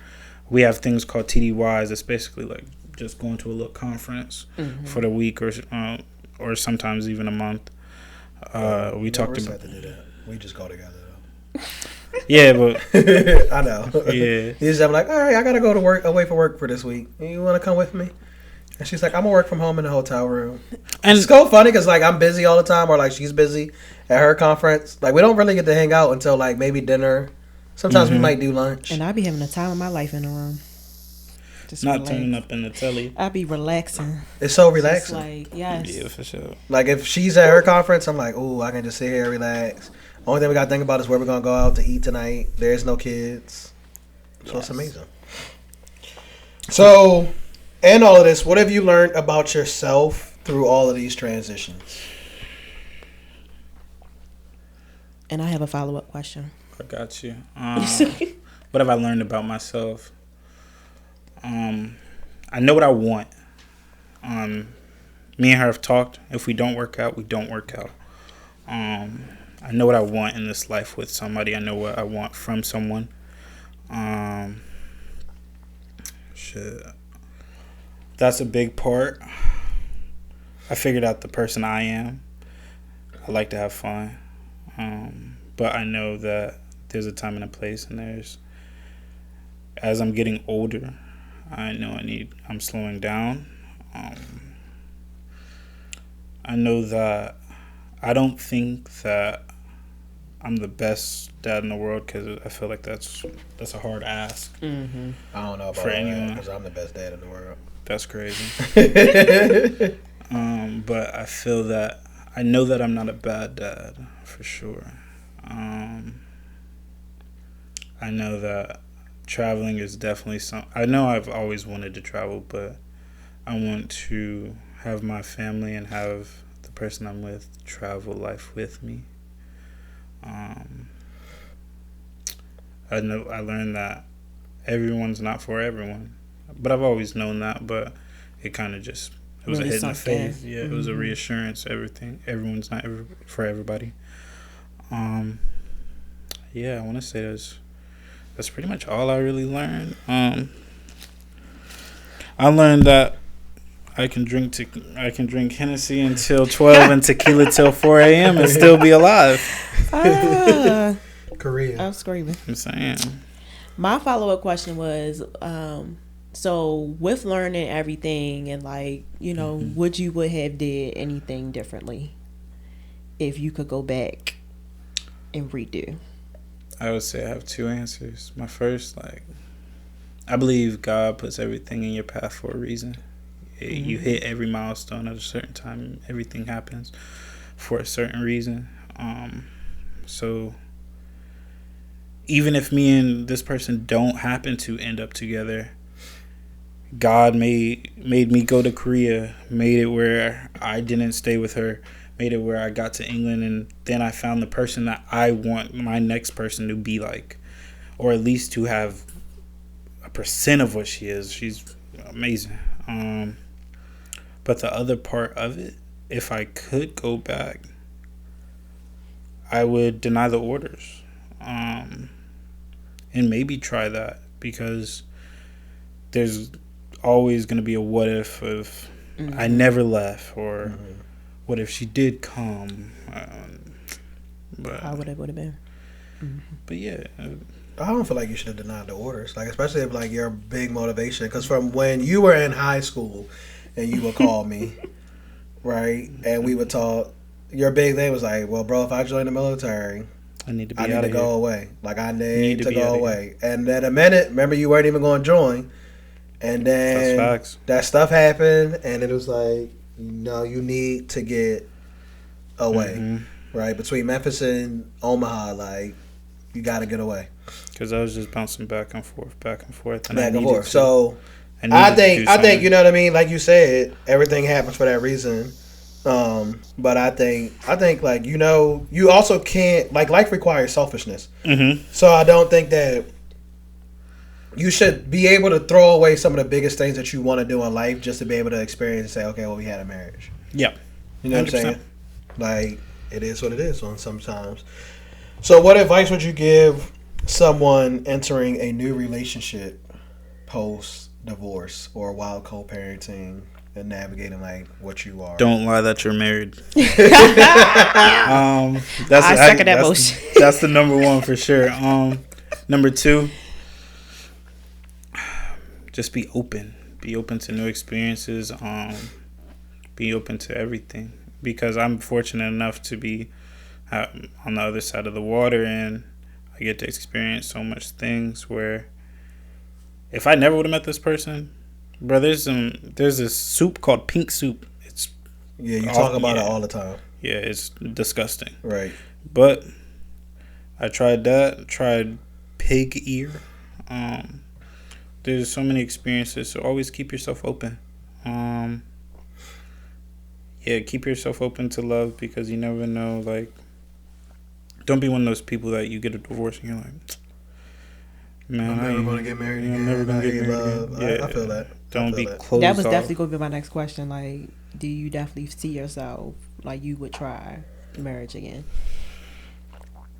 we have things called TDYs. It's basically like just going to a little conference for the week, or sometimes even a month. We talked about. To do that. We just go together though. Yeah, but I know. Yeah, He's like, all right, I gotta go to work, away for work for this week. You want to come with me? And she's like, I'm gonna work from home in the hotel room. And it's so funny because like I'm busy all the time, or like she's busy at her conference. Like we don't really get to hang out until like maybe dinner. Sometimes we might do lunch. And I be having the time of my life in the room. Just not relax. turning up in the telly. I be relaxing. It's so Just relaxing. like, yes. Yeah, for sure. Like if she's at her conference, I'm like, oh, I can just sit here and relax. Only thing we gotta think about is where we're gonna go out to eat tonight. There's no kids, so it's amazing. So, and all of this, what have you learned about yourself through all of these transitions? And I have a follow-up question. I got you. What have I learned about myself? I know what I want. Me and her have talked. If we don't work out, we don't work out. I know what I want in this life with somebody. I know what I want from someone. Shit. That's a big part. I figured out the person I am. I like to have fun. But I know that there's a time and a place, and as I'm getting older, I know I'm slowing down. I know that I don't think that I'm the best dad in the world, because I feel like that's a hard ask. I don't know about for anyone, because I'm the best dad in the world. That's crazy. But I feel that I know that I'm not a bad dad for sure. I know that traveling is definitely I know I've always wanted to travel, but I want to have my family and have the person I'm with travel life with me. I learned that everyone's not for everyone, but I've always known that, but it kind of just, it was really a hit in the face. Yeah, it was a reassurance. Everyone's not for everybody. Yeah, I want to say that's pretty much all I really learned. I learned that I can drink Hennessy until 12 and tequila till 4 a.m. and still be alive. Korea. I'm screaming. I'm saying. My follow-up question was, so with learning everything and like, would you have did anything differently if you could go back and redo? I would say I have 2 answers. My first, I believe God puts everything in your path for a reason. You hit every milestone at a certain time. Everything happens for a certain reason. So even if me and this person don't happen to end up together, God made me go to Korea, made it where I didn't stay with her, made it where I got to England, and then I found the person that I want my next person to be like, or at least to have a % of what she is. She's amazing. But the other part of it, if I could go back, I would deny the orders, and maybe try that, because there's always going to be a what if I never left, or what if she did come. But How would it would have been? but yeah, I don't feel like you should have denied the orders, like especially if like your big motivation. Because from when you were in high school, and you would call me, right, and we would talk. Your big thing was like, well, bro, if I join the military, I need to be I need out to of go here. away. Like I need to be go outta away. And then a minute, remember you weren't even going to join, and That's then facts. that stuff happened, and it was like, no, you need to get away, Mm-hmm. right? Between Memphis and Omaha, like you got to get away, Because I was just bouncing back and forth, and back and I needed forth. to- So needed to I do think something. you know what I mean. Like you said, everything happens for that reason. But I think like you also can't like life requires selfishness. Mhm. So I don't think that you should be able to throw away some of the biggest things that you want to do in life just to be able to experience and say, okay, well, we had a marriage. Yeah. You know what I'm 100%. saying? Like it is what it is on sometimes. So what advice would you give someone entering a new relationship post divorce or while co-parenting and navigating like what you are? Don't lie that you're married. That's I second that motion. That's the number one for sure. Number two, just be open. Be open to new experiences. Be open to everything. Because I'm fortunate enough to be on the other side of the water, and I get to experience so much things where if I never would have met this person, bro, there's this soup called pink soup. It's Yeah, you talk about it all the time. yeah, it's disgusting. Right. But I tried that. Tried pig ear. There's so many experiences, so always keep yourself open. Yeah, keep yourself open to love because you never know. Like, don't be one of those people that you get a divorce and you're like, man, I'm never going to get married again. I'm never gonna I get hate married love. again. I feel that. Don't feel be that. closed That was off. definitely going to be my next question. Like, do you definitely see yourself like you would try marriage again?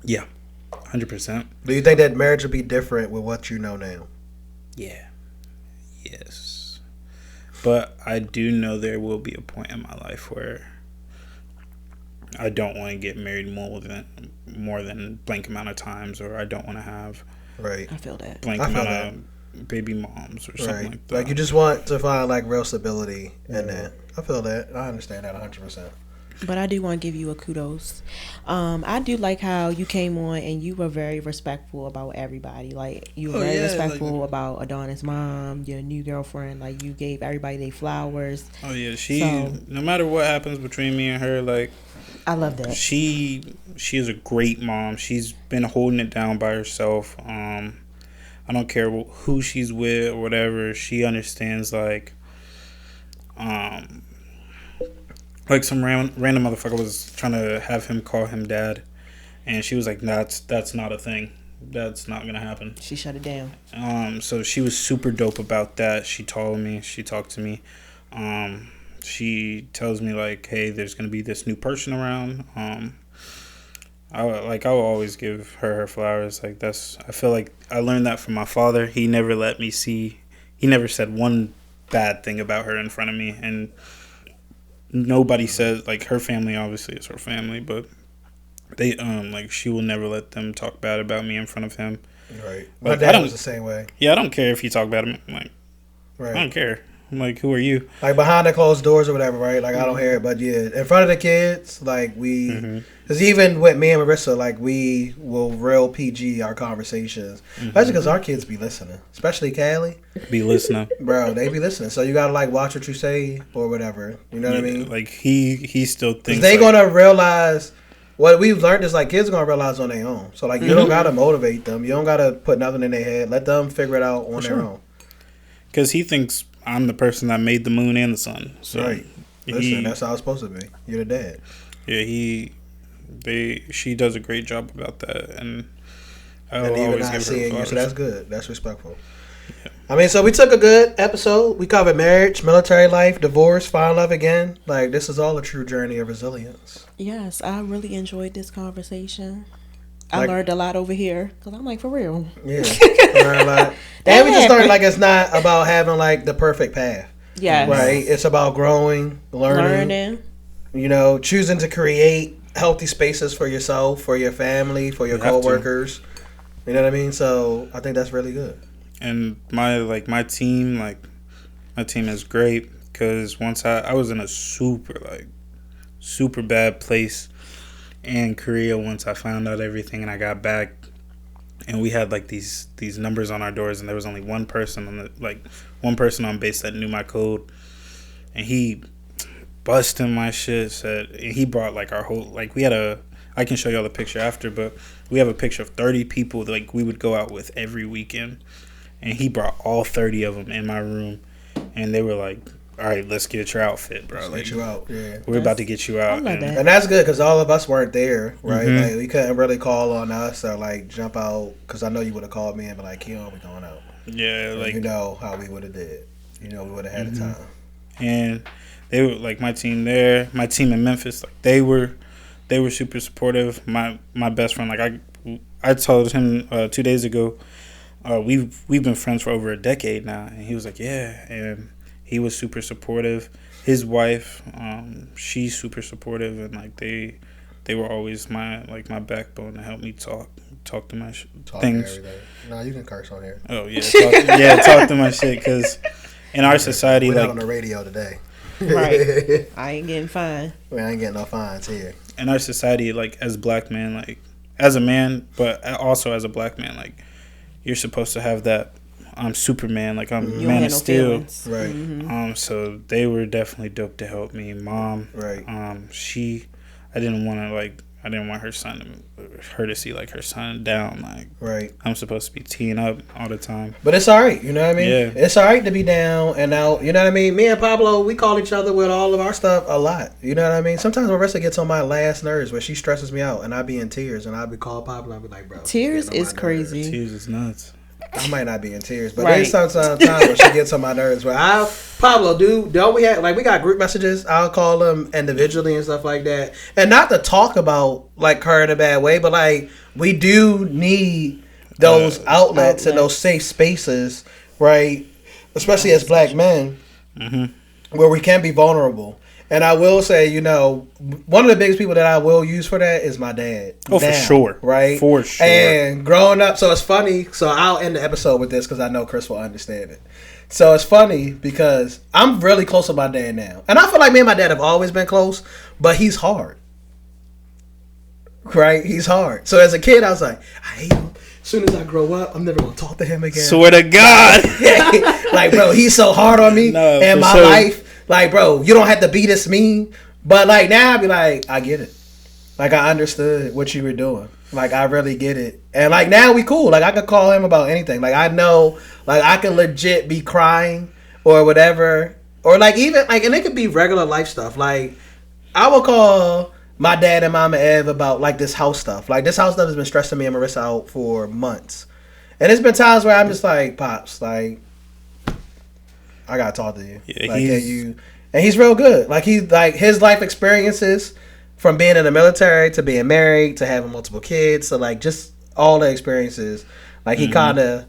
Yeah, 100%. Do you think that marriage would be different with what you know now? Yeah. Yes. But I do know there will be a point in my life where I don't want to get married more than blank amount of times, or I don't want to have Right. I feel that. blank I feel amount of baby moms or something Right. like that. Like you just want to find like real stability in that. I feel that. I understand that 100%. But I do want to give you a kudos. I do like how you came on and you were very respectful about everybody. Like you were very respectful about Adonis' mom, your new girlfriend. Like you gave everybody their flowers. Oh yeah, So- no matter what happens between me and her, like I love that. she is a great mom. She's been holding it down by herself. I don't care who she's with or whatever. She understands like some random motherfucker was trying to have him call him dad, and she was like, that's not a thing. That's not gonna happen. She shut it down. So she was super dope about that. She told me, she talked to me. She tells me like, hey, there's gonna be this new person around. I will always give her flowers. Like I feel like I learned that from my father. He never said one bad thing about her in front of me, and nobody says like her family obviously is her family, but they like she will never let them talk bad about me in front of him. Right. But My I dad don't- was the same way. Yeah, I don't care if you talk bad about me. Like I Right. don't care. I'm like, who are you? Like behind the closed doors or whatever, right? Like I don't hear it, but yeah, in front of the kids, like we, because even with me and Marissa, like we will real PG our conversations, especially because our kids be listening, especially Callie, Be listening. bro, they be listening. So you gotta like watch what you say or whatever. You know what I mean? Like he still Because thinks they like, gonna realize what we've learned is like kids are gonna realize on their own. So like you don't gotta motivate them, you don't gotta put nothing in their head. Let them figure it out on their own. because he thinks I'm the person that made the moon and the sun. So Right. Listen, that's how it's supposed to be. You're the dad. yeah, she does a great job about that, and I'll And even always not give her seeing you, flowers. so that's good. That's respectful. I mean, so we took a good episode. We covered marriage, military life, divorce, find love again. Like, this is all a true journey of resilience. Yes, I really enjoyed this conversation. I Like- learned a lot over here because I'm like, for real. Yeah. Learn a lot. And we just learned, like, it's not about having, like, the perfect path. Yes. Right? It's about growing, learning, Learning. you know, choosing to create healthy spaces for yourself, for your family, for your coworkers. You know what I mean? So I think that's really good. And my team is great because once I was in a super bad place in Korea once I found out everything and I got back, and we had like these numbers on our doors, and there was only one person on base that knew my code, and he busting my shit. Said, and he brought like our whole, like, we had I can show y'all the picture after, but we have a picture of 30 people that, like, we would go out with every weekend, and he brought all 30 of them in my room, and they were like, all right, let's get your outfit, bro. Let's get you out. Yeah, we're about to get you out. And that's good because all of us weren't there, right? Mm-hmm. Like, we couldn't really call on us or like jump out because I know you would have called me and be like, "Keon, we going out." Yeah, and like, you know how we would have did. You know, we would have had a time. And they were like my team there, my team in Memphis. Like they were super supportive. My best friend, like I told him 2 days ago, we've been friends for over a decade now, and he was like, yeah, and he was super supportive. His wife, she's super supportive, and like they were always my backbone to help me talk to my things. No, you can curse on here. Oh yeah, talk to my shit because in our society, we're like not on the radio today. Right, I ain't getting fined. We ain't getting no fines here. In our society, like as black men, like as a man, but also as a black man, like you're supposed to have that. I'm Superman, like I'm Man of Steel, right? Mm-hmm. So they were definitely dope to help me. Mom, right? I didn't want her to see like her son down. Like, right? I'm supposed to be teeing up all the time, but it's all right. You know what I mean? Yeah, it's all right to be down and out. You know what I mean? Me and Pablo, we call each other with all of our stuff a lot. You know what I mean? Sometimes Marissa gets on my last nerves where she stresses me out, and I be in tears, and I be calling Pablo, and I be like, bro, tears is crazy. Tears is nuts. I might not be in tears, but there's sometimes when she gets on my nerves. Where Pablo, don't we have, like, we got group messages? I'll call them individually and stuff like that, and not to talk about like her in a bad way, but like we do need those outlets and those safe spaces, right? Especially as black men, where we can be vulnerable. And I will say, you know, one of the biggest people that I will use for that is my dad. Oh, for sure. Right? For sure. And growing up, so it's funny. So I'll end the episode with this because I know Chris will understand it. So it's funny because I'm really close with my dad now. And I feel like me and my dad have always been close, but he's hard. Right? He's hard. So as a kid, I was like, I hate him. As soon as I grow up, I'm never going to talk to him again. Swear to God. Like, bro, he's so hard on me and my life. Like, bro, you don't have to be this mean. But, like, now I be like, I get it. Like, I understood what you were doing. Like, I really get it. And, like, now we cool. Like, I could call him about anything. Like, I know, like, I can legit be crying or whatever. Or, like, even, like, and it could be regular life stuff. Like, I will call my dad and Mama Ev about, like, this house stuff. Like, this house stuff has been stressing me and Marissa out for months. And there's been times where I'm just like, Pops, like, I gotta talk to you. Yeah, like, and he's real good. Like, he's like his life experiences from being in the military to being married to having multiple kids. So like just all the experiences. Like he kind of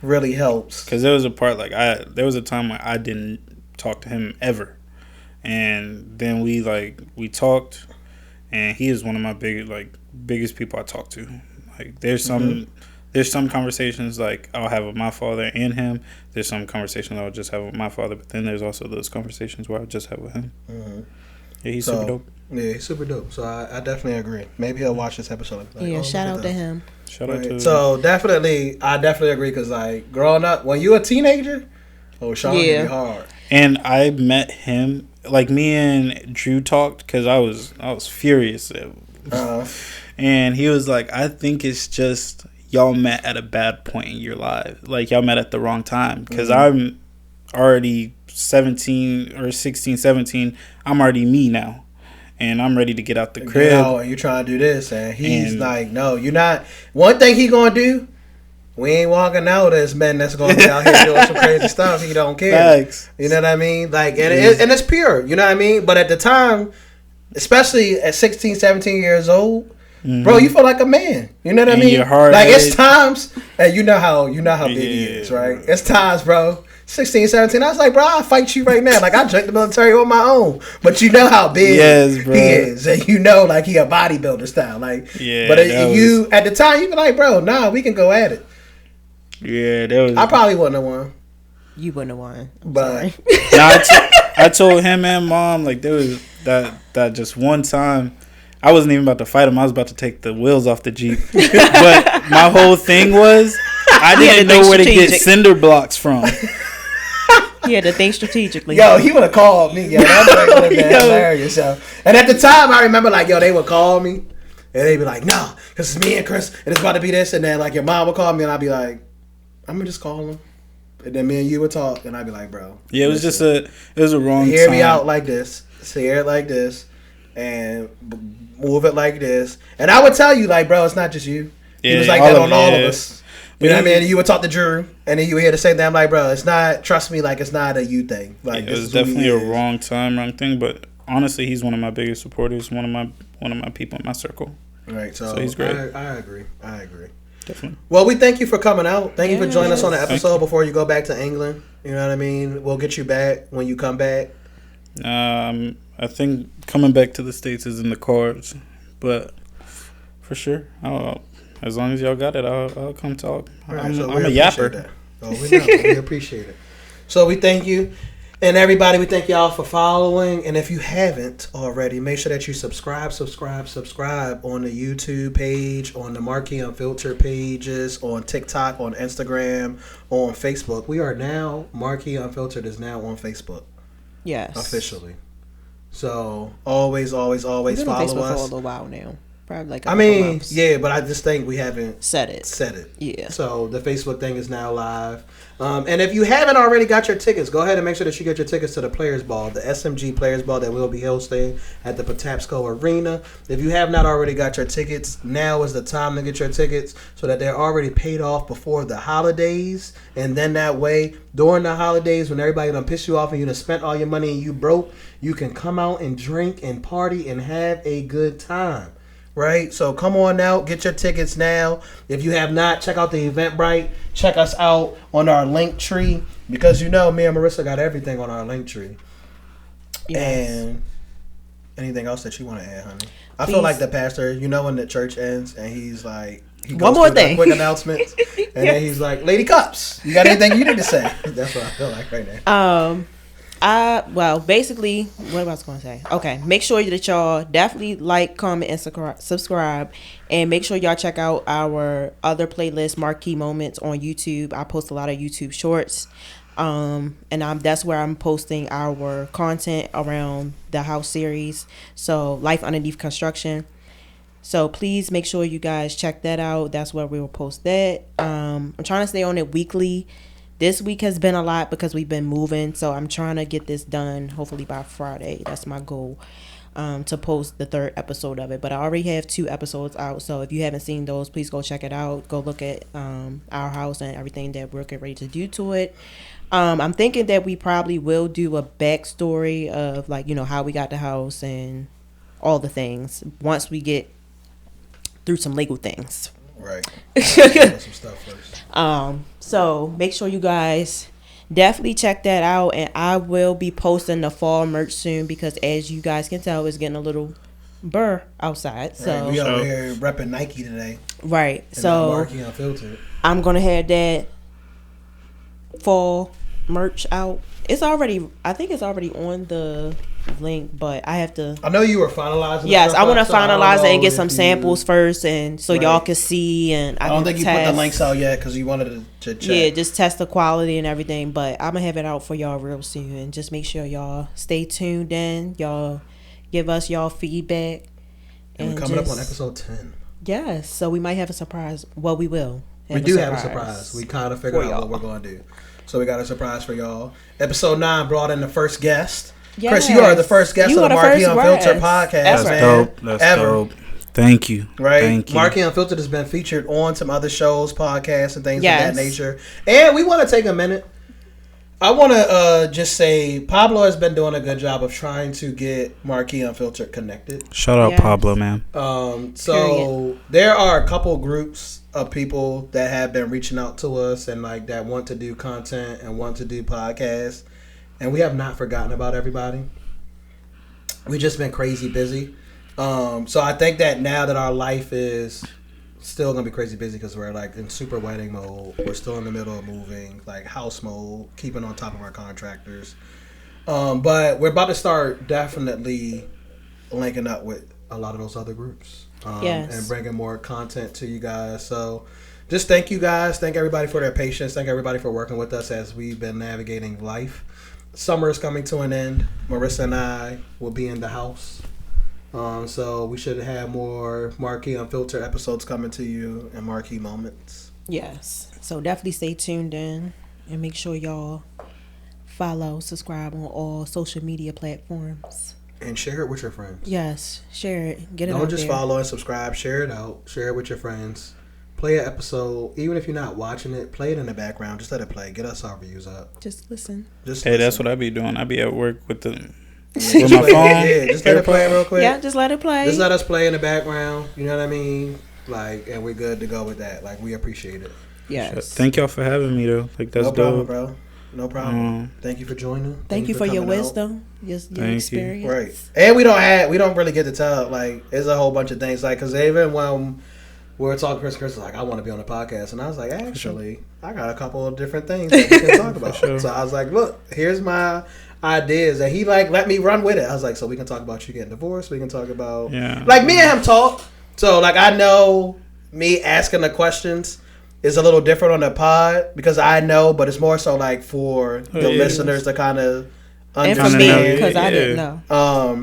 really helps. Because there was a part there was a time when I didn't talk to him ever, and then we talked, and he is one of my biggest people I talk to. Like there's some conversations like I'll have with my father and him. There's some conversations I'll just have with my father, but then there's also those conversations where I'll just have with him. Yeah, he's super dope. Yeah, he's super dope. So I definitely agree. Maybe he'll watch this episode. Like, shout out to him. Shout out to him. So I definitely agree because like growing up, when you're a teenager, Sean can be hard. And I met him, like me and Drew talked because I was furious. And he was like, I think it's just y'all met at a bad point in your life. Like, y'all met at the wrong time. Because I'm already 17 or 16, 17. I'm already me now. And I'm ready to get out the crib. And you're trying to do this. And he's like, no, you're not. One thing he going to do, we ain't walking out as men that's going to be out here doing some crazy stuff. He don't care. Facts. You know what I mean? Like, and it's pure. You know what I mean? But at the time, especially at 16, 17 years old, Bro, you feel like a man. You know what I mean? Your heart like it's times, and you know how big he is, right? It's times, bro. 16, 17. I was like, bro, I'll fight you right now. Like I joined the military on my own, but you know how big he is, and you know, like he a bodybuilder style. Like, but at the time, you be like, bro, nah, we can go at it. Yeah, that was. I probably wouldn't have won. You wouldn't have won. But I told him and mom like there was that just one time. I wasn't even about to fight him. I was about to take the wheels off the Jeep. But my whole thing was I didn't know where to get cinder blocks from. He had to think strategically. Yo, he would have called me. Yo, that would have been hilarious. Yo. And at the time, I remember like, yo, they would call me. And they'd be like, no, because it's me and Chris. And it's about to be this. And then like your mom would call me. And I'd be like, I'm going to just call him. And then me and you would talk. And I'd be like, bro. Yeah, it was a wrong hear time. Me out like this. Hear it like this. And move it like this. And I would tell you, like, bro, it's not just you. He was like that on all of us. You know what I mean? And you would talk to Drew, and then you would hear the same thing. I'm like, bro, it's not, trust me, like, it's not a you thing. Like, it was definitely a wrong time, wrong thing. But honestly, he's one of my biggest supporters, one of my people in my circle. Right, so he's great. I agree. Definitely. Well, we thank you for coming out. Thank you for joining us on the episode before you go back to England. You know what I mean? We'll get you back when you come back. I think coming back to the States is in the cards, but for sure, as long as y'all got it, I'll come talk. Right, I'm so a yapper. That. Oh, we know. We appreciate it. So we thank you. And everybody, we thank y'all for following. And if you haven't already, make sure that you subscribe on the YouTube page, on the MarKei Unfiltered pages, on TikTok, on Instagram, on Facebook. We are now, MarKei Unfiltered is now on Facebook. Yes. Officially. So always follow us. For a little while now. Probably like months. Yeah, but I just think we haven't said it. Yeah. So the Facebook thing is now live. And if you haven't already got your tickets, go ahead and make sure that you get your tickets to the Players Ball, the SMG Players Ball that will be hosting at the Patapsco Arena. If you have not already got your tickets, now is the time to get your tickets so that they're already paid off before the holidays. And then that way, during the holidays, when everybody done piss you off and you done spent all your money and you broke, you can come out and drink and party and have a good time. Right? So come on out. Get your tickets now. If you have not, check out the Eventbrite. Check us out on our link tree. Because you know, me and Marissa got everything on our link tree. Yes. And anything else that you want to add, honey? I feel like the pastor, you know, when the church ends and he's like, he goes one more thing. Quick announcements. And then he's like, Lady Cups, you got anything you need to say? That's what I feel like right now. Basically, what was I going to say? Okay, make sure that y'all definitely like, comment, and subscribe. And make sure y'all check out our other playlist, MarKei Moments, on YouTube. I post a lot of YouTube shorts. And that's where I'm posting our content around the house series. So, Life Underneath Construction. So, please make sure you guys check that out. That's where we will post that. I'm trying to stay on it weekly. This week has been a lot because we've been moving, so I'm trying to get this done hopefully by Friday. That's my goal, to post the 3rd episode of it. But I already have 2 episodes out, so if you haven't seen those, please go check it out. Go look at our house and everything that we're getting ready to do to it. I'm thinking that we probably will do a backstory of, like, you know, how we got the house and all the things once we get through some legal things. Right. Some stuff first. So make sure you guys definitely check that out, and I will be posting the fall merch soon because, as you guys can tell, it's getting a little burr outside. So right, we over here repping Nike today. Right. So MarKei Unfiltered. I'm gonna have that fall merch out. I think it's already on the link, but I have to. I know you were finalizing. Yes, I want to finalize it and get some samples first, and so y'all can see. And I don't think you put the links out yet because you wanted to check. Yeah, just test the quality and everything. But I'm gonna have it out for y'all real soon, and just make sure y'all stay tuned in. Y'all give us y'all feedback. And we're coming up on episode 10. Yes, so we might have a surprise. Well, we will. We do have a surprise. We kind of figured out what we're gonna do. So we got a surprise for y'all. Episode 9 brought in the first guest. Yes. Chris, you are the first guest of the MarKei Unfiltered podcast. That's dope. That's dope. Thank you. Right? Thank you. MarKei Unfiltered has been featured on some other shows, podcasts, and things of that nature. And we want to take a minute I want to just say Pablo has been doing a good job of trying to get MarKei Unfiltered connected. Shout out Yes. Pablo, man. So there are a couple groups of people that have been reaching out to us and like that want to do content and want to do podcasts, and we have not forgotten about everybody. We just been crazy busy. So I think that now that our life is still gonna be crazy busy because we're like in super wedding mode. We're still in the middle of moving, like house mode, keeping on top of our contractors. But we're about to start definitely linking up with a lot of those other groups. Yes. And bringing more content to you guys. So just thank you guys. Thank everybody for their patience. Thank everybody for working with us as we've been navigating life. Summer is coming to an end. Marissa and I will be in the house. So we should have more MarKei Unfiltered episodes coming to you and MarKei moments. Yes. So definitely stay tuned in and make sure y'all follow, subscribe on all social media platforms. And share it with your friends. Yes. Share it. Get it out Don't just there. follow and subscribe. Share it out. Share it with your friends. Play an episode. Even if you're not watching it, play it in the background. Just let it play. Get us our views up. Just listen. Just Hey, that's listen. what I be doing. I be at work with the Just with my play it. phone. Yeah, just let it play real quick. Yeah, just let it play. Just let us play in the background. You know what I mean? Like, and we're good to go with that. Like, we appreciate it. Yes. Thank y'all for having me though. Like that's No problem, dope. bro. No problem. Thank you for joining. Thank you for your coming out. wisdom, your Thank you. experience. Right. And we don't really get to tell, like, there's a whole bunch of things, like, because even when we were talking, Chris was like, I want to be on the podcast. And I was like, actually, I got a couple of different things that we can talk about. sure. So I was like, look, here's my ideas. And he, like, let me run with it. I was like, so we can talk about you getting divorced. We can talk about, like, me and him talk. So, like, I know me asking the questions is a little different on the pod because I know, but it's more so, like, for the listeners to kind of And for me, understand. because I didn't know.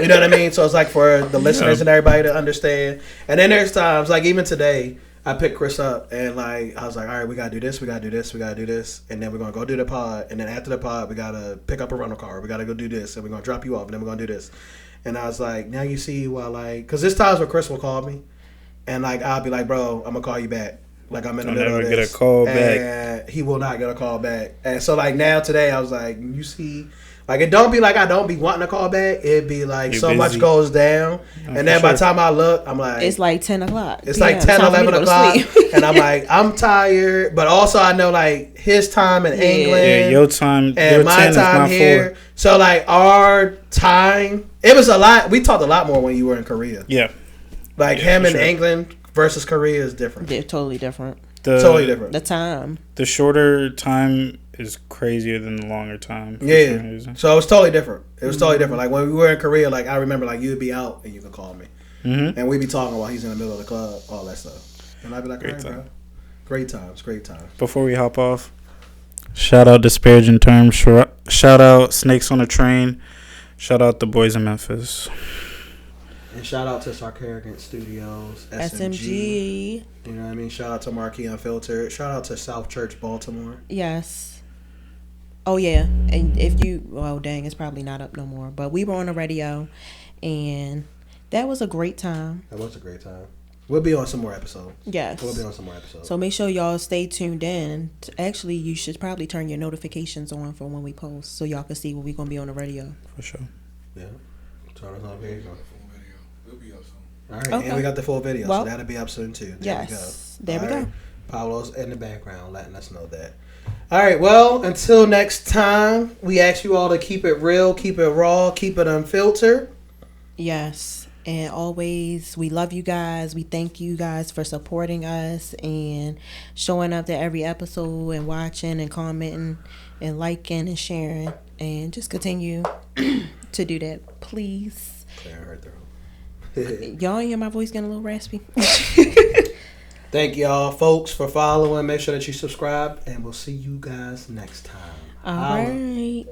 You know what I mean? So it's like for the listeners and everybody to understand. And then there's times, like even today, I picked Chris up and like I was like, all right, we gotta do this, we gotta do this, we gotta do this, and then we're gonna go do the pod. And then after the pod, we gotta pick up a rental car. We gotta go do this, and we're gonna drop you off, and then we're gonna do this. And I was like, now you see why, like, because there's times where Chris will call me, and like I'll be like, bro, I'm gonna call you back. Like I'm in the middle of this. Never get a call back. And he will not get a call back. And so like now today, I was like, you see. Like, it don't be like I don't be wanting to call back. It'd be like You're so busy. much goes down. And then by the time I look, I'm like... It's like 10 o'clock. It's like 10, Time for me 11 to go to o'clock. sleep. And I'm like, I'm tired. But also I know, like, his time in England. Yeah, your time. And your my 10 is time my here. 4. So, like, our time... It was a lot. We talked a lot more when you were in Korea. Yeah. Like, Yeah, him for in sure. England versus Korea is different. They're totally different. Totally different. The time. The shorter time is crazier than the longer time. for some Yeah. reason. So it was totally different. It was totally different. Like when we were in Korea, like I remember like you'd be out and you could call me. Mm-hmm. And we'd be talking while he's in the middle of the club, all that stuff. And I'd be like, Great all right, time. bro. Great times, great times. Before we hop off, shout out Disparaging Terms. Shout out Snakes on a Train. Shout out the boys in Memphis. And shout out to Sarcarrogant Studios, SMG. SMG. You know what I mean? Shout out to MarKei Unfiltered. Shout out to South Church, Baltimore. Yes. Oh, yeah. And if you... Well, dang, it's probably not up no more. But we were on the radio, and that was a great time. That was a great time. We'll be on some more episodes. Yes. We'll be on some more episodes. So make sure y'all stay tuned in. Actually, you should probably turn your notifications on for when we post so y'all can see when we're going to be on the radio. For sure. Yeah. Turn us on page. It'll be up soon. All right. Okay. And we got the full video, Well, so that'll be up soon too. Yes. There we There go. we go. Pablo's in the background letting us know that. All right, well, until next time, we ask you all to keep it real, keep it raw, keep it unfiltered. Yes. And always, we love you guys. We thank you guys for supporting us and showing up to every episode and watching and commenting and liking and sharing. And just continue to do that, please. Clear her throat. Y'all hear my voice getting a little raspy? Thank y'all, folks, for following. Make sure that you subscribe, and we'll see you guys next time. All right.